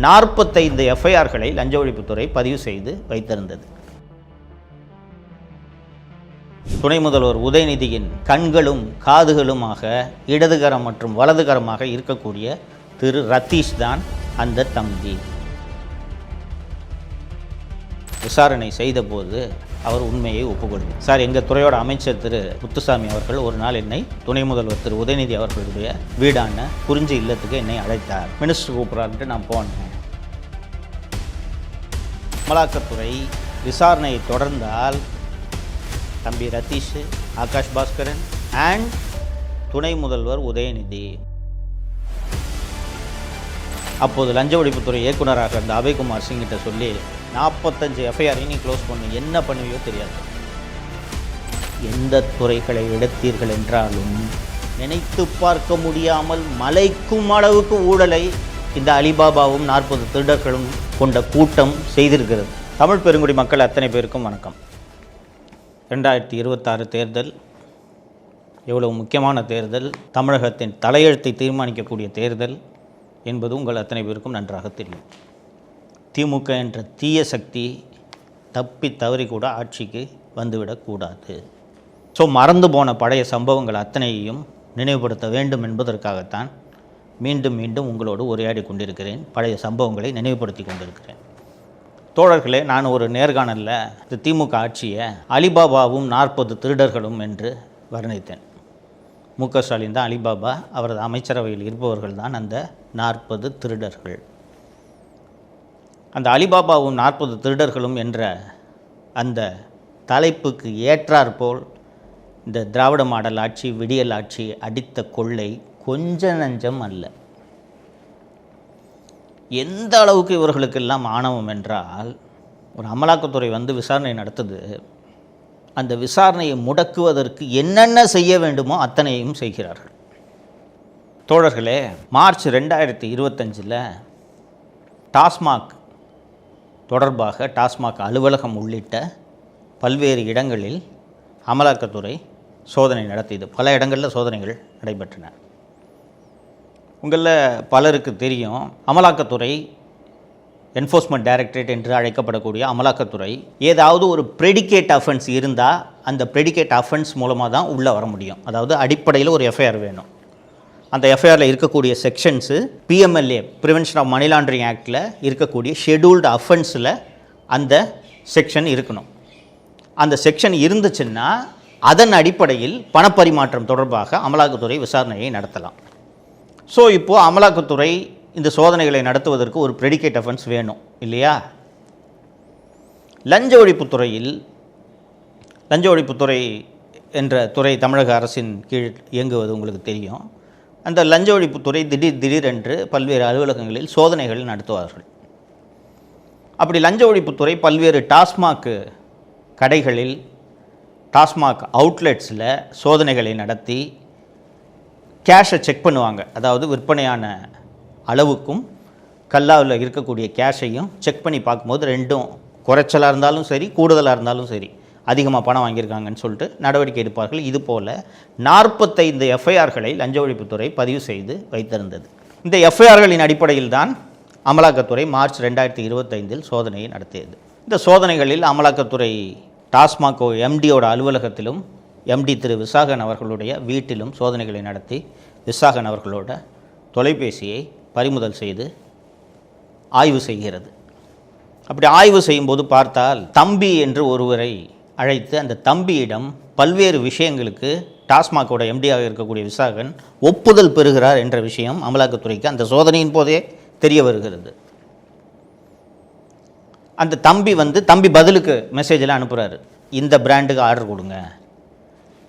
நாற்பத்தைந்து எஃப்ஐஆர்களை லஞ்ச ஒழிப்புத்துறை பதிவு செய்து வைத்திருந்தது. துணை முதல்வர் உதயநிதியின் கண்களும் காதுகளுமாக இடதுகரம் மற்றும் வலதுகரமாக இருக்கக்கூடிய திரு ரத்தீஷ் தான் அந்த தம்பி. விசாரணை செய்தபோது அவர் உண்மையை ஒப்புக்கொள்கிறார். சார், எங்கள் துறையோட அமைச்சர் திரு முத்துசாமி அவர்கள் ஒரு நாள் என்னை துணை முதல்வர் திரு உதயநிதி அவர்களுடைய வீடான குறிஞ்சி இல்லத்துக்கு என்னை அழைத்தார். மினிஸ்டர் கூப்பிட்றாருன்ட்டு நான் போனேன். அமலாக்கத்துறை விசாரணையை தொடர்ந்தால் தம்பி ரத்தீஷ், ஆகாஷ் பாஸ்கரன் அண்ட் துணை முதல்வர் உதயநிதி, அப்போது லஞ்ச ஒழிப்புத்துறை இயக்குநராக இருந்த அபய்குமார் சிங்கிட்ட சொல்லி 45 எஃப்ஐஆரை நீ க்ளோஸ் பண்ணு, என்ன பண்ணுவியோ தெரியாது. எந்த துறைகளை எடுத்தீர்கள் என்றாலும் நினைத்து பார்க்க முடியாமல் மலைக்கும் அளவுக்கு ஊழலை இந்த அலிபாபாவும் 40 திருடர்களும் கொண்ட கூட்டம் செய்திருக்கிறது. தமிழ் பெருங்குடி மக்கள் அத்தனை பேருக்கும் வணக்கம். 2026 தேர்தல் எவ்வளவு முக்கியமான தேர்தல், தமிழகத்தின் தலையெழுத்தை தீர்மானிக்கக்கூடிய தேர்தல் என்பது உங்கள் அத்தனை பேருக்கும் நன்றாக தெரியும். திமுக என்ற தீய சக்தி தப்பி தவறி கூட ஆட்சிக்கு வந்துவிடக்கூடாது. ஸோ மறந்து போன பழைய சம்பவங்கள் அத்தனையையும் நினைவுபடுத்த வேண்டும் என்பதற்காகத்தான் மீண்டும் மீண்டும் உங்களோடு உரையாடி கொண்டிருக்கிறேன். பழைய சம்பவங்களை நினைவுபடுத்தி கொண்டிருக்கிறேன். தோழர்களே, நான் ஒரு நேர்காணலில் இந்த திமுக ஆட்சியை அலிபாபாவும் 40 திருடர்களும் என்று வர்ணித்தேன். முக ஸ்டாலின் தான் அலிபாபா, அவரது அமைச்சரவையில் இருப்பவர்கள் தான் அந்த 40 திருடர்கள். அந்த அலிபாபாவும் 40 திருடர்களும் என்ற அந்த தலைப்புக்கு ஏற்றாற்போல் இந்த திராவிட மாடல் ஆட்சி, விடியல் ஆட்சி அடித்த கொள்ளை கொஞ்ச நஞ்சம் அல்ல. எந்த அளவுக்கு இவர்களுக்கெல்லாம் ஆணவம் என்றால், ஒரு அமலாக்கத்துறை வந்து விசாரணை நடத்துது. அந்த விசாரணையை முடக்குவதற்கு என்னென்ன செய்ய வேண்டுமோ அத்தனையும் செய்கிறார்கள். தோழர்களே, மார்ச் 2025 டாஸ்மாக் தொடர்பாக டாஸ்மாக் அலுவலகம் உள்ளிட்ட பல்வேறு இடங்களில் அமலாக்கத்துறை சோதனை நடத்தியது. பல இடங்களில் சோதனைகள் நடைபெற்றன. உங்களில் பலருக்கு தெரியும், அமலாக்கத்துறை, என்ஃபோர்ஸ்மெண்ட் டைரக்டரேட் என்று அழைக்கப்படக்கூடிய அமலாக்கத்துறை ஏதாவது ஒரு ப்ரெடிகேட் அஃபென்ஸ் இருந்தால் அந்த ப்ரெடிகேட் அஃபென்ஸ் மூலமாக தான் உள்ளே வர முடியும். அதாவது அடிப்படையில் ஒரு எஃப்ஐஆர் வேணும். அந்த எஃப்ஐஆரில் இருக்கக்கூடிய sections PMLA, prevention of money laundering ஆக்டில் இருக்கக்கூடிய ஷெடியூல்டு அஃபென்ஸில் அந்த செக்ஷன் இருக்கணும். அந்த செக்ஷன் இருந்துச்சுன்னா அதன் அடிப்படையில் பணப்பரிமாற்றம் தொடர்பாக அமலாக்கத்துறை விசாரணையை நடத்தலாம். ஸோ இப்போது அமலாக்கத்துறை இந்த சோதனைகளை நடத்துவதற்கு ஒரு ப்ரெடிகேட் அஃபென்ஸ் வேணும் இல்லையா? லஞ்ச ஒழிப்புத்துறை என்ற துறை தமிழக அரசின் கீழ் இயங்குவது உங்களுக்கு தெரியும். அந்த லஞ்ச ஒழிப்புத்துறை திடீரென்று பல்வேறு அலுவலகங்களில் சோதனைகள் நடத்துவார்கள். அப்படி லஞ்ச ஒழிப்புத்துறை பல்வேறு டாஸ்மாக் கடைகளில், டாஸ்மாக் அவுட்லெட்ஸில் சோதனைகளை நடத்தி கேஷை செக் பண்ணுவாங்க. அதாவது விற்பனையான அளவுக்கும் கல்லாவில் இருக்கக்கூடிய கேஷையும் செக் பண்ணி பார்க்கும்போது ரெண்டும் குறைச்சலாக இருந்தாலும் சரி, கூடுதலாக இருந்தாலும் சரி, அதிகமாக பணம் வாங்கியிருக்காங்கன்னு சொல்லிட்டு நடவடிக்கை எடுப்பார்கள். இதுபோல் 45 எஃப்ஐஆர்களை லஞ்ச ஒழிப்புத்துறை பதிவு செய்து வைத்திருந்தது. இந்த எஃப்ஐஆர்களின் அடிப்படையில் தான் அமலாக்கத்துறை மார்ச் 2025 சோதனையை நடத்தியது. இந்த சோதனைகளில் அமலாக்கத்துறை டாஸ்மாக் எம்டியோட அலுவலகத்திலும் எம்டி திரு விசாகன் அவர்களுடைய வீட்டிலும் சோதனைகளை நடத்தி விசாகன் அவர்களோட தொலைபேசியை பறிமுதல் செய்து ஆய்வு செய்கிறது. அப்படி ஆய்வு செய்யும்போது பார்த்தால் தம்பி என்று ஒருவரை அழைத்து அந்த தம்பியிடம் பல்வேறு விஷயங்களுக்கு டாஸ்மாகோட எம்டியாக இருக்கக்கூடிய விசாகன் ஒப்புதல் பெறுகிறார் என்ற விஷயம் அமலாக்கத்துறைக்கு அந்த சோதனையின் போதே தெரிய வருகிறது. அந்த தம்பி பதிலுக்கு மெசேஜில் அனுப்புகிறாரு, இந்த பிராண்டுக்கு ஆர்டர் கொடுங்க,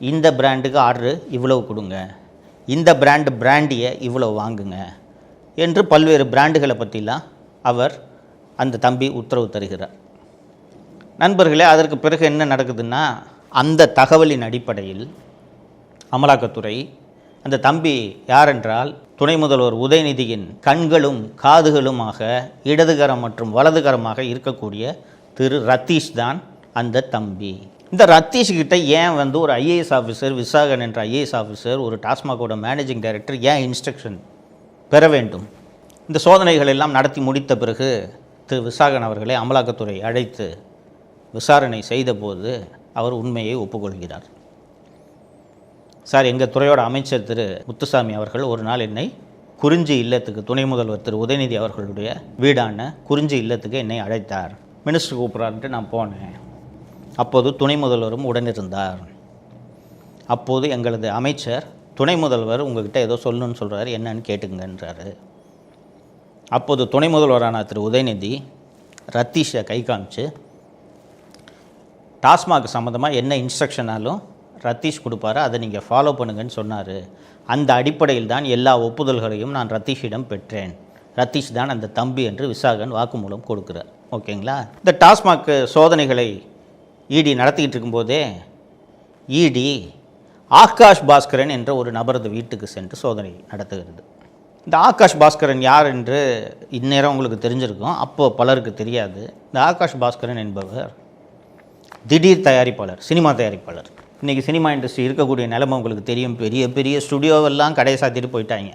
இந்த பிராண்டுக்கு ஆர்டரு இவ்வளவு கொடுங்க, இந்த பிராண்டியை இவ்வளோ வாங்குங்க என்று பல்வேறு பிராண்டுகளை பற்றிலாம் அவர் அந்த தம்பி உத்தரவு தருகிறார். நண்பர்களே, அதற்கு பிறகு என்ன நடக்குதுன்னா, அந்த தகவலின் அடிப்படையில் அமலாக்கத்துறை அந்த தம்பி யாரென்றால் துணை முதல்வர் உதயநிதியின் கண்களும் காதுகளுமாக இடதுகரம் மற்றும் வலதுகரமாக இருக்கக்கூடிய திரு ரத்தீஷ் தான் அந்த தம்பி. இந்த ரத்தீஷ்கிட்ட ஏன் ஒரு ஐஏஎஸ் ஆஃபீஸர், விசாகன் என்ற ஐஏஎஸ் ஆஃபீஸர், ஒரு டாஸ்மாகோட மேனேஜிங் டைரக்டர் ஏன் இன்ஸ்ட்ரக்ஷன் பெற வேண்டும்? இந்த சோதனைகள் எல்லாம் நடத்தி முடித்த பிறகு திரு விசாகன் அவர்களை அமலாக்கத்துறை அழைத்து விசாரணை செய்தபோது அவர் உண்மையை ஒப்புக்கொள்கிறார். சார், எங்கள் துறையோட அமைச்சர் திரு முத்துசாமி அவர்கள் ஒரு நாள் என்னை குறிஞ்சி இல்லத்துக்கு, துணை முதல்வர் திரு உதயநிதி அவர்களுடைய வீடான குறிஞ்சி இல்லத்துக்கு என்னை அழைத்தார். மினிஸ்டர் கூப்பிட்றாருன்ட்டு நான் போனேன். அப்போது துணை முதல்வரும் உடனிருந்தார். அப்போது எங்களது அமைச்சர், துணை முதல்வர் உங்ககிட்ட ஏதோ சொல்லணும்னு சொல்கிறாரு, என்னன்னு கேட்டுங்கன்றாரு. அப்போது துணை முதல்வரான திரு உதயநிதி ரத்தீஷை கை காமிச்சு, டாஸ்மாக் சம்மந்தமாக என்ன இன்ஸ்ட்ரக்ஷனாலும் ரத்தீஷ் கொடுப்பாரு, அதை நீங்கள் ஃபாலோ பண்ணுங்கன்னு சொன்னார். அந்த அடிப்படையில் தான் எல்லா ஒப்புதல்களையும் நான் ரத்தீஷிடம் பெற்றேன். ரத்தீஷ் தான் அந்த தம்பி என்று விசாகன் வாக்குமூலம் கொடுக்குறார். ஓகேங்களா? இந்த டாஸ்மாக் சோதனைகளை இடி நடத்திக்கிட்டு இருக்கும்போதே இடி ஆகாஷ் பாஸ்கரன் என்ற ஒரு நபரது வீட்டுக்கு சென்று சோதனை நடத்துகிறது. இந்த ஆகாஷ் பாஸ்கரன் யார் என்று இந்நேரம் உங்களுக்கு தெரிஞ்சிருக்கும், அப்போது பலருக்கு தெரியாது. இந்த ஆகாஷ் பாஸ்கரன் என்பவர் திடீர் தயாரிப்பாளர், சினிமா தயாரிப்பாளர். இன்றைக்கி சினிமா இண்டஸ்ட்ரி இருக்கக்கூடிய நிலைமை உங்களுக்கு தெரியும். பெரிய பெரிய ஸ்டுடியோவெல்லாம் கடையை சாத்திட்டு போயிட்டாங்க.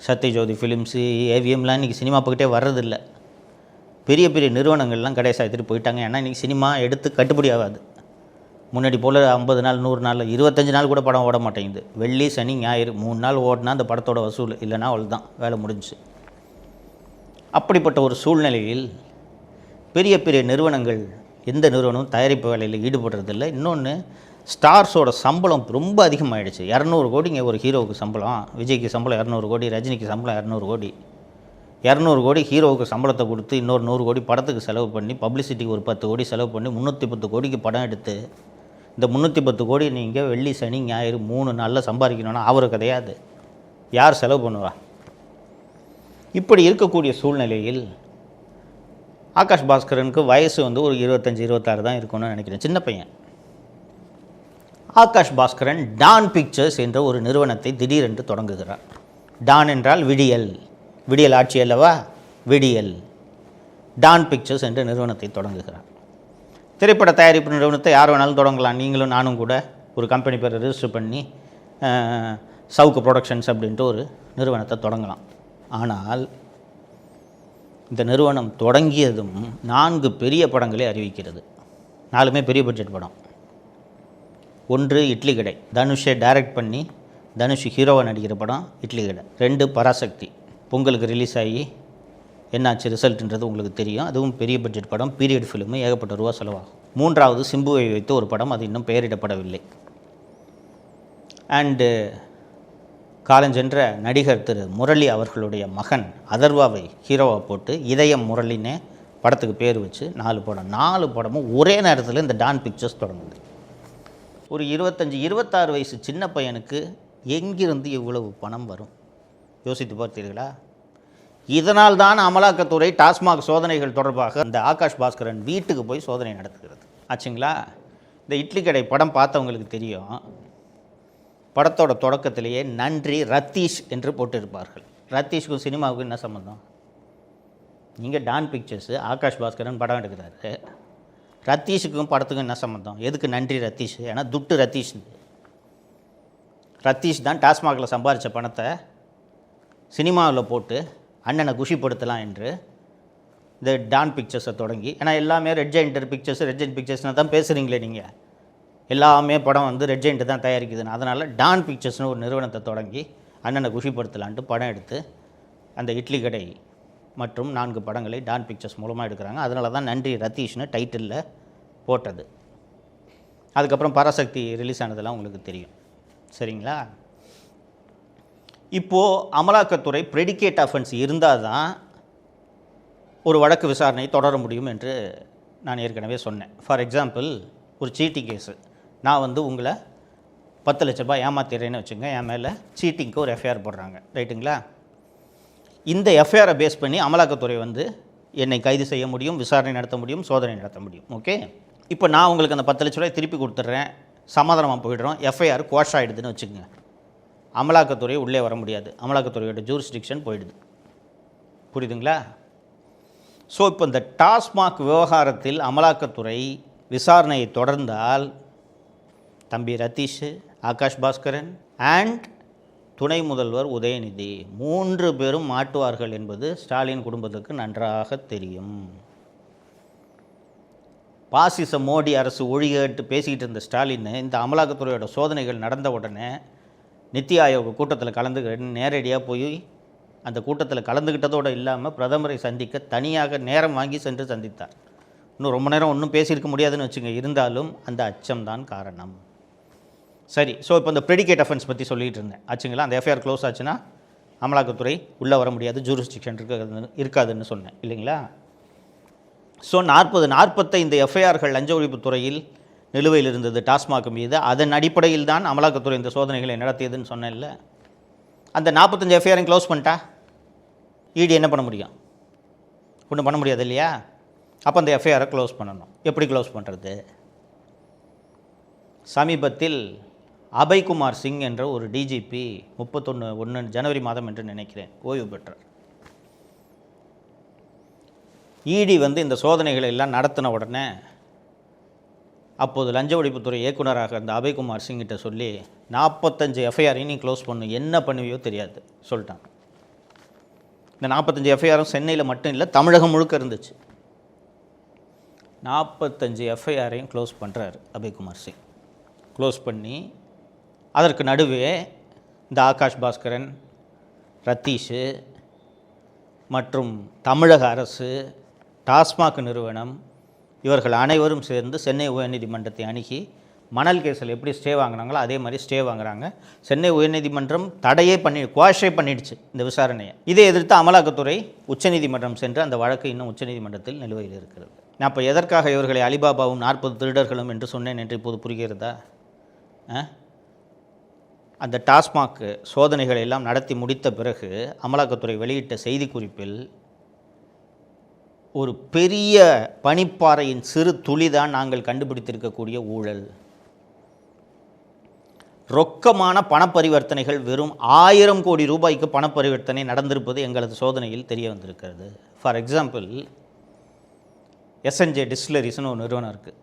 சத்யஜோதி ஃபிலிம்ஸு, ஏவிஎம்லாம் இன்றைக்கி சினிமா பக்கத்தே வர்றதில்லை. பெரிய பெரிய நிறுவனங்கள்லாம் கடையை சாத்திட்டு போயிட்டாங்க. ஏன்னா இன்றைக்கி சினிமா எடுத்து கட்டுப்படி ஆகாது. முன்னாடி போல் 50 நாள் 100 நாள் 25 நாள் கூட படம் ஓட மாட்டேங்குது. வெள்ளி சனி ஞாயிறு 3 நாள் ஓடினா அந்த படத்தோட வசூல், இல்லைனா அவ்வளோதான், வேலை முடிஞ்சு. அப்படிப்பட்ட ஒரு சூழ்நிலையில் பெரிய பெரிய நிறுவனங்கள், எந்த நிறுவனமும் தயாரிப்பு வேலையில் ஈடுபடுறதில்லை. இன்னொன்று, ஸ்டார்ஸோட சம்பளம் ரொம்ப அதிகமாகிடுச்சு. 200 கோடிங்க ஒரு ஹீரோவுக்கு சம்பளம். விஜய்க்கு சம்பளம் 200 கோடி, ரஜினிக்கு சம்பளம் 200 கோடி. 200 கோடி ஹீரோவுக்கு சம்பளத்தை கொடுத்து இன்னொரு 100 கோடி படத்துக்கு செலவு பண்ணி, பப்ளிசிட்டிக்கு ஒரு 10 கோடி செலவு பண்ணி 310 கோடிக்கு படம் எடுத்து, இந்த 310 கோடி நீங்கள் வெள்ளி சனி ஞாயிறு 3 நாளில் சம்பாதிக்கணும்னா அவர் கதையாது, யார் செலவு பண்ணுவா? இப்படி இருக்கக்கூடிய சூழ்நிலையில் ஆகாஷ் பாஸ்கரனுக்கு வயசு ஒரு 25-26 தான் இருக்கும்னு நினைக்கிறேன், சின்ன பையன். ஆகாஷ் பாஸ்கரன் டான் பிக்சர்ஸ் என்ற ஒரு நிறுவனத்தை திடீரென்று தொடங்குகிறார். டான் என்றால் விடியல், விடியல் ஆட்சி அல்லவா, விடியல். டான் பிக்சர்ஸ் என்ற நிறுவனத்தை தொடங்குகிறார். திரைப்பட தயாரிப்பு நிறுவனத்தை யார் வேணாலும் தொடங்கலாம். நீங்களும் நானும் கூட ஒரு கம்பெனி பேரை ரிஜிஸ்டர் பண்ணி சவுக்கு ப்ரொடக்ஷன்ஸ் அப்படின்ட்டு ஒரு நிறுவனத்தை தொடங்கலாம். ஆனால் இந்த நிறுவனம் தொடங்கியதும் 4 பெரிய படங்களை அறிவிக்கிறது. 4மே பெரிய பட்ஜெட் படம். 1 இட்லி கடை, தனுஷை டைரக்ட் பண்ணி தனுஷ் ஹீரோவாக நடிக்கிற படம் இட்லி கடை. 2 பராசக்தி, பொங்கலுக்கு ரிலீஸ் ஆகி என்னாச்சு ரிசல்ட்ன்றது உங்களுக்கு தெரியும். அதுவும் பெரிய பட்ஜெட் படம், பீரியட் ஃபிலிமு, ஏகப்பட்ட ரூபா செலவாகும். 3வது சிம்புவை வைத்து ஒரு படம், அது இன்னும் பெயரிடப்படவில்லை. அண்டு காலஞ்சென்ற நடிகர் திரு முரளி அவர்களுடைய மகன் அதர்வாவை ஹீரோவாக போட்டு இதயம் முரளின்னு படத்துக்கு பேர் வச்சு 4 படம். 4 படமும் ஒரே நேரத்தில் இந்த டான் பிக்சர்ஸ் தொடங்குது. ஒரு 25-26 வயசு சின்ன பையனுக்கு எங்கிருந்து இவ்வளவு பணம் வரும் யோசித்து பார்த்தீர்களா? இதனால் தான் அமலாக்கத்துறை டாஸ்மாக் சோதனைகள் தொடர்பாக இந்த ஆகாஷ் பாஸ்கரன் வீட்டுக்கு போய் சோதனை நடத்துகிறது. ஆச்சுங்களா? இந்த இட்லி கடை படம் பார்த்தவங்களுக்கு தெரியும். படத்தோட தொடக்கத்திலேயே நன்றி ரத்தீஷ் என்று போட்டிருப்பார்கள். ரத்தீஷுக்கும் சினிமாவுக்கும் என்ன சம்மந்தம்? நீங்கள் டான் பிக்சர்ஸு, ஆகாஷ் பாஸ்கரன் படம் எடுக்கிறாரு. ரத்தீஷுக்கும் படத்துக்கும் என்ன சம்மந்தம்? எதுக்கு நன்றி ரத்தீஷ்? ஏன்னா துட்டு ரத்தீஷ். ரத்தீஷ் தான் டாஸ்மாகில் சம்பாதிச்ச பணத்தை சினிமாவில் போட்டு அண்ணனை குஷிப்படுத்தலாம் என்று இந்த டான் பிக்சர்ஸை தொடங்கி, ஏன்னா எல்லாமே ரெட் ஜெயின்ட் பிக்சர்ஸ்னால் தான் பேசுகிறீங்களே நீங்கள், எல்லாமே படம் ரெட் ஜெயின்ட் தான் தயாரிக்குதுன்னு. அதனால் டான் பிக்சர்ஸ்னு ஒரு நிறுவனத்தை தொடங்கி அண்ணனை குஷிப்படுத்தலான்ட்டு படம் எடுத்து அந்த இட்லி கடை மற்றும் 4 படங்களை டான் பிக்சர்ஸ் மூலமாக எடுக்கிறாங்க. அதனால தான் நன்றி ரத்தீஷ்னு டைட்டிலில் போட்டது. அதுக்கப்புறம் பராசக்தி ரிலீஸ் ஆனதெல்லாம் உங்களுக்கு தெரியும். சரிங்களா? இப்போது அமலாக்கத்துறை ப்ரெடிகேட் அஃபென்ஸ் இருந்தால் தான் ஒரு வழக்கு விசாரணை தொடர முடியும் என்று நான் ஏற்கனவே சொன்னேன். ஃபார் எக்ஸாம்பிள், ஒரு சீட்டிங் கேஸு, நான் வந்து உங்களை 10 லட்ச ரூபாய் ஏமாத்திடுறேன்னு வச்சுங்க, என் மேலே சீட்டிங்க்கு ஒரு எஃப்ஐஆர் போடுறாங்க, ரைட்டுங்களா? இந்த எஃப்ஐஆரை பேஸ் பண்ணி அமலாக்கத்துறை வந்து என்னை கைது செய்ய முடியும், விசாரணை நடத்த முடியும், சோதனை நடத்த முடியும். ஓகே, இப்போ நான் உங்களுக்கு அந்த 10 லட்ச ரூபாய் திருப்பி கொடுத்துட்றேன், சமாதானமாக போயிடுறோம், எஃப்ஐஆர் குவாஷ் ஆகிடுதுன்னு வச்சுக்கோங்க, அமலாக்கத்துறை உள்ளே வர முடியாது, அமலாக்கத்துறையோட ஜூரிஸ்டிக்ஷன் போயிடுது. புரியுதுங்களா? ஸோ இப்போ இந்த டாஸ்மாக் விவகாரத்தில் அமலாக்கத்துறை விசாரணையை தொடர்ந்தால் தம்பி ரதீஷ், ஆகாஷ் பாஸ்கரன் அண்ட் துணை முதல்வர் உதயநிதி 3 பேரும் மாட்டுவார்கள் என்பது ஸ்டாலின் குடும்பத்துக்கு நன்றாக தெரியும். பாசிச மோடி அரசு ஒழிகேட்டு பேசிக்கிட்டு இருந்த ஸ்டாலின் இந்த அமலாக்கத்துறையோட சோதனைகள் நடந்த உடனே நித்தி ஆயோக் கூட்டத்தில் கலந்துக்கிட்டு நேரடியாக போய் அந்த கூட்டத்தில் கலந்துக்கிட்டதோடு இல்லாமல் பிரதமரை சந்திக்க தனியாக நேரம் வாங்கி சென்று சந்தித்தார். இன்னும் ரொம்ப நேரம் ஒன்றும் பேசியிருக்க முடியாதுன்னு வச்சுங்க, இருந்தாலும் அந்த அச்சம்தான் காரணம். சரி, ஸோ இப்போ இந்த ப்ரெடிகேட் அஃபென்ஸ் பற்றி சொல்லிகிட்டு இருந்தேன் ஆச்சுங்களா? அந்த எஃப்ஐஆர் க்ளோஸ் ஆச்சுன்னா அமலாக்கத்துறை உள்ளே வர முடியாது, ஜூரிஸ்டிக்ஷன் இருக்காதுன்னு சொன்னேன் இல்லைங்களா? ஸோ 45 எஃப்ஐஆர்கள் லஞ்ச ஒழிப்புத்துறையில் நிலுவையில் இருந்தது டாஸ்மாக் மீது. அதன் அடிப்படையில் தான் அமலாக்கத்துறை இந்த சோதனைகளை நடத்தியதுன்னு சொன்னேன்ல. அந்த 45 எஃப்ஐஆரையும் க்ளோஸ் பண்ணிட்டா இடி என்ன பண்ண முடியும்? ஒன்றும் பண்ண முடியாது இல்லையா? அப்போ அந்த எஃப்ஐஆரை க்ளோஸ் பண்ணணும். எப்படி க்ளோஸ் பண்ணுறது? சமீபத்தில் அபய்குமார் சிங் என்ற ஒரு டிஜிபி 31 ஜனவரி மாதம் என்று நினைக்கிறேன் ஓய்வு பெற்றார். இடி வந்து இந்த சோதனைகளை எல்லாம் நடத்தின உடனே அப்போது லஞ்ச ஒழிப்புத்துறை இயக்குனராக அந்த அபய்குமார் சிங்கிட்ட சொல்லி 45 எஃப்ஐஆரையும் நீ க்ளோஸ் பண்ணு, என்ன பண்ணுவியோ தெரியாது சொல்லிட்டாங்க. இந்த 45 எஃப்ஐஆரும் சென்னையில் மட்டும் இல்லை, தமிழகம் முழுக்க இருந்துச்சு. 45 எஃப்ஐஆரையும் க்ளோஸ் பண்ணுறாரு அபய்குமார் சிங். க்ளோஸ் பண்ணி அதற்கு நடுவே இந்த ஆகாஷ் பாஸ்கரன், ரத்தீஷு மற்றும் தமிழக அரசு, டாஸ்மாக் நிறுவனம் இவர்கள் அனைவரும் சேர்ந்து சென்னை உயர்நீதிமன்றத்தை அணுகி மணல் கேஸில் எப்படி ஸ்டே வாங்கினாங்களோ அதே மாதிரி ஸ்டே வாங்குறாங்க. சென்னை உயர்நீதிமன்றம் தடையே குவாஷே பண்ணிடுச்சு இந்த விசாரணையை. இதை எதிர்த்து அமலாக்கத்துறை உச்சநீதிமன்றம் சென்று அந்த வழக்கு இன்னும் உச்சநீதிமன்றத்தில் நிலுவையில் இருக்கிறது. நான் இப்போ எதற்காக இவர்களை அலிபாபாவும் 40 திருடர்களும் என்று சொன்னேன் என்று இப்போது புரிகிறதா? அந்த டாஸ்மாக் சோதனைகளை எல்லாம் நடத்தி முடித்த பிறகு அமலாக்கத்துறை வெளியிட்ட செய்திக்குறிப்பில் ஒரு பெரிய பனிப்பாறையின் சிறு துளிதான் நாங்கள் கண்டுபிடித்திருக்கக்கூடிய ஊழல். ரொக்கமான பணப்பரிவர்த்தனைகள் வெறும் 1000 கோடி ரூபாய்க்கு பணப்பரிவர்த்தனை நடந்திருப்பது எங்களது சோதனையில் தெரிய வந்திருக்கிறது. ஃபார் எக்ஸாம்பிள், SNJ டிஸ்டிலரிஸ்னு ஒரு நிறுவனம் இருக்குது.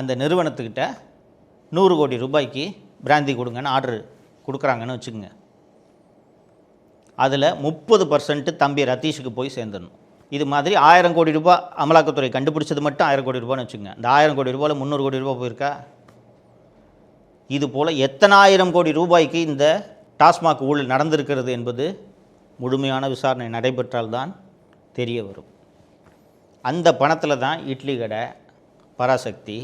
அந்த நிறுவனத்துக்கிட்ட 100 கோடி ரூபாய்க்கு பிராந்தி கொடுங்கன்னு ஆர்டர் கொடுக்குறாங்கன்னு வச்சுக்கோங்க. அதில் 30% தம்பி ரதீஷுக்கு போய் சேர்ந்துடணும். இது மாதிரி 1000 கோடி ரூபாய் அமலாக்கத்துறை கண்டுபிடிச்சது மட்டும் 1000 கோடி ரூபான்னு வச்சுக்கோங்க. இந்த 1000 கோடி ரூபாயில் 300 கோடி ரூபாய் போயிருக்கா? இது போல் எத்தனை 1000 கோடி ரூபாய்க்கு இந்த டாஸ்மாக் ஊழல் நடந்திருக்கிறது என்பது முழுமையான விசாரணை நடைபெற்றால்தான் தெரிய வரும். அந்த பணத்தில் தான் இட்லி கடை, பராசக்தி,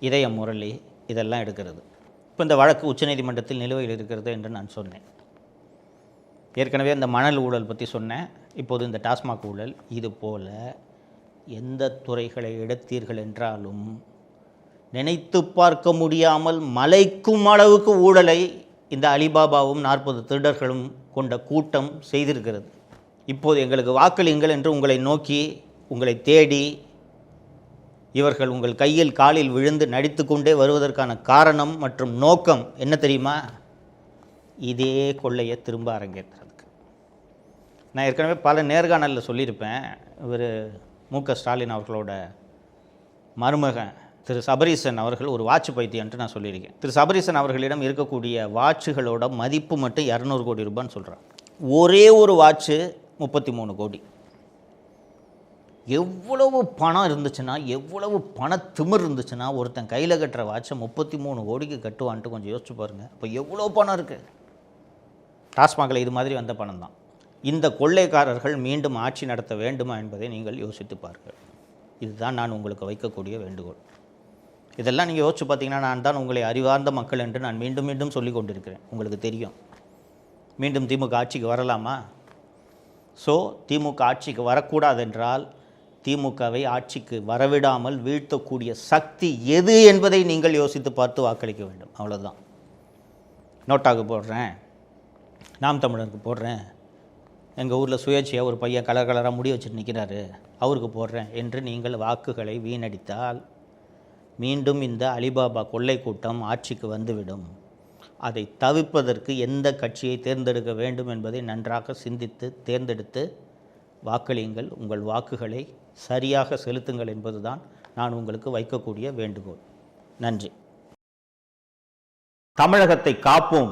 இதய முரளி இதெல்லாம் எடுக்கிறது. இப்போ இந்த வழக்கு உச்சநீதிமன்றத்தில் நிலுவையில் இருக்கிறது என்று நான் சொன்னேன். ஏற்கனவே இந்த மணல் ஊழல் பற்றி சொன்னேன். இப்போது இந்த டாஸ்மாக் ஊழல். இது போல் எந்த துறைகளை எடுத்தீர்கள் என்றாலும் நினைத்து பார்க்க முடியாமல் மலைக்கும் அளவுக்கு ஊழலை இந்த அலிபாபாவும் 40 திருடர்களும் கொண்ட கூட்டம் செய்திருக்கிறது. இப்போது எங்களுக்கு வாக்களியுங்கள் என்று உங்களை நோக்கி, உங்களை தேடி இவர்கள் உங்கள் கையில் காலில் விழுந்து நடித்து கொண்டே வருவதற்கான காரணம் மற்றும் நோக்கம் என்ன தெரியுமா? இதே கொள்ளையை திரும்ப அரங்கேற்றுறதுக்கு. நான் ஏற்கனவே பல நேர்காணலில் சொல்லியிருப்பேன். இவர் மு.க. ஸ்டாலின் அவர்களோட மருமகன் திரு சபரீசன் அவர்கள் ஒரு வாட்ச் பைத்தியன்ட்டு நான் சொல்லியிருக்கேன். திரு சபரீசன் அவர்களிடம் இருக்கக்கூடிய வாட்சுகளோட மதிப்பு மட்டும் 200 கோடி ரூபான்னு சொல்கிறான். ஒரே ஒரு வாட்சு 33 கோடி. எவ்வளவு பணம் இருந்துச்சுன்னா, எவ்வளவு பண திமிர் இருந்துச்சுன்னா ஒருத்தன் கையில் கட்டுற வாட்சை 33 கோடிக்கு கட்டுவான்ட்டு கொஞ்சம் யோசிச்சு பாருங்கள். இப்போ எவ்வளோ பணம் இருக்குது? டாஸ்மாகில் இது மாதிரி வந்த பணம் தான். இந்த கொள்ளைக்காரர்கள் மீண்டும் ஆட்சி நடத்த வேண்டுமா என்பதை நீங்கள் யோசித்து பாருங்கள். இதுதான் நான் உங்களுக்கு வைக்கக்கூடிய வேண்டுகோள். இதெல்லாம் நீங்கள் யோசிச்சு பார்த்தீங்கன்னா நான் தான் உங்களை அறிவார்ந்த மக்கள் என்று நான் மீண்டும் மீண்டும் சொல்லி கொண்டிருக்கிறேன். உங்களுக்கு தெரியும். மீண்டும் திமுக ஆட்சிக்கு வரலாமா? ஸோ திமுக ஆட்சிக்கு வரக்கூடாதென்றால் திமுகவை ஆட்சிக்கு வரவிடாமல் வீழ்த்தக்கூடிய சக்தி எது என்பதை நீங்கள் யோசித்து பார்த்து வாக்களிக்க வேண்டும். அவ்வளோதான். நோட்டாவுக்கு போடுறேன், நாம் தமிழருக்கு போடுறேன், எங்கள் ஊரில் சுயேட்சையாக ஒரு பையன் கலர் கலராக முடி வச்சுட்டு நிற்கிறாரு அவருக்கு போடுறேன் என்று நீங்கள் வாக்குகளை வீணடித்தால் மீண்டும் இந்த அலிபாபா கொள்ளை கூட்டம் ஆட்சிக்கு வந்துவிடும். அதை தவிர்ப்பதற்கு எந்த கட்சியை தேர்ந்தெடுக்க வேண்டும் என்பதை நன்றாக சிந்தித்து தேர்ந்தெடுத்து வாக்களியுங்கள். உங்கள் வாக்குகளை சரியாக செலுத்துங்கள் என்பதுதான் நான் உங்களுக்கு வைக்கக்கூடிய வேண்டுகோள். நன்றி. தமிழகத்தை காப்போம்.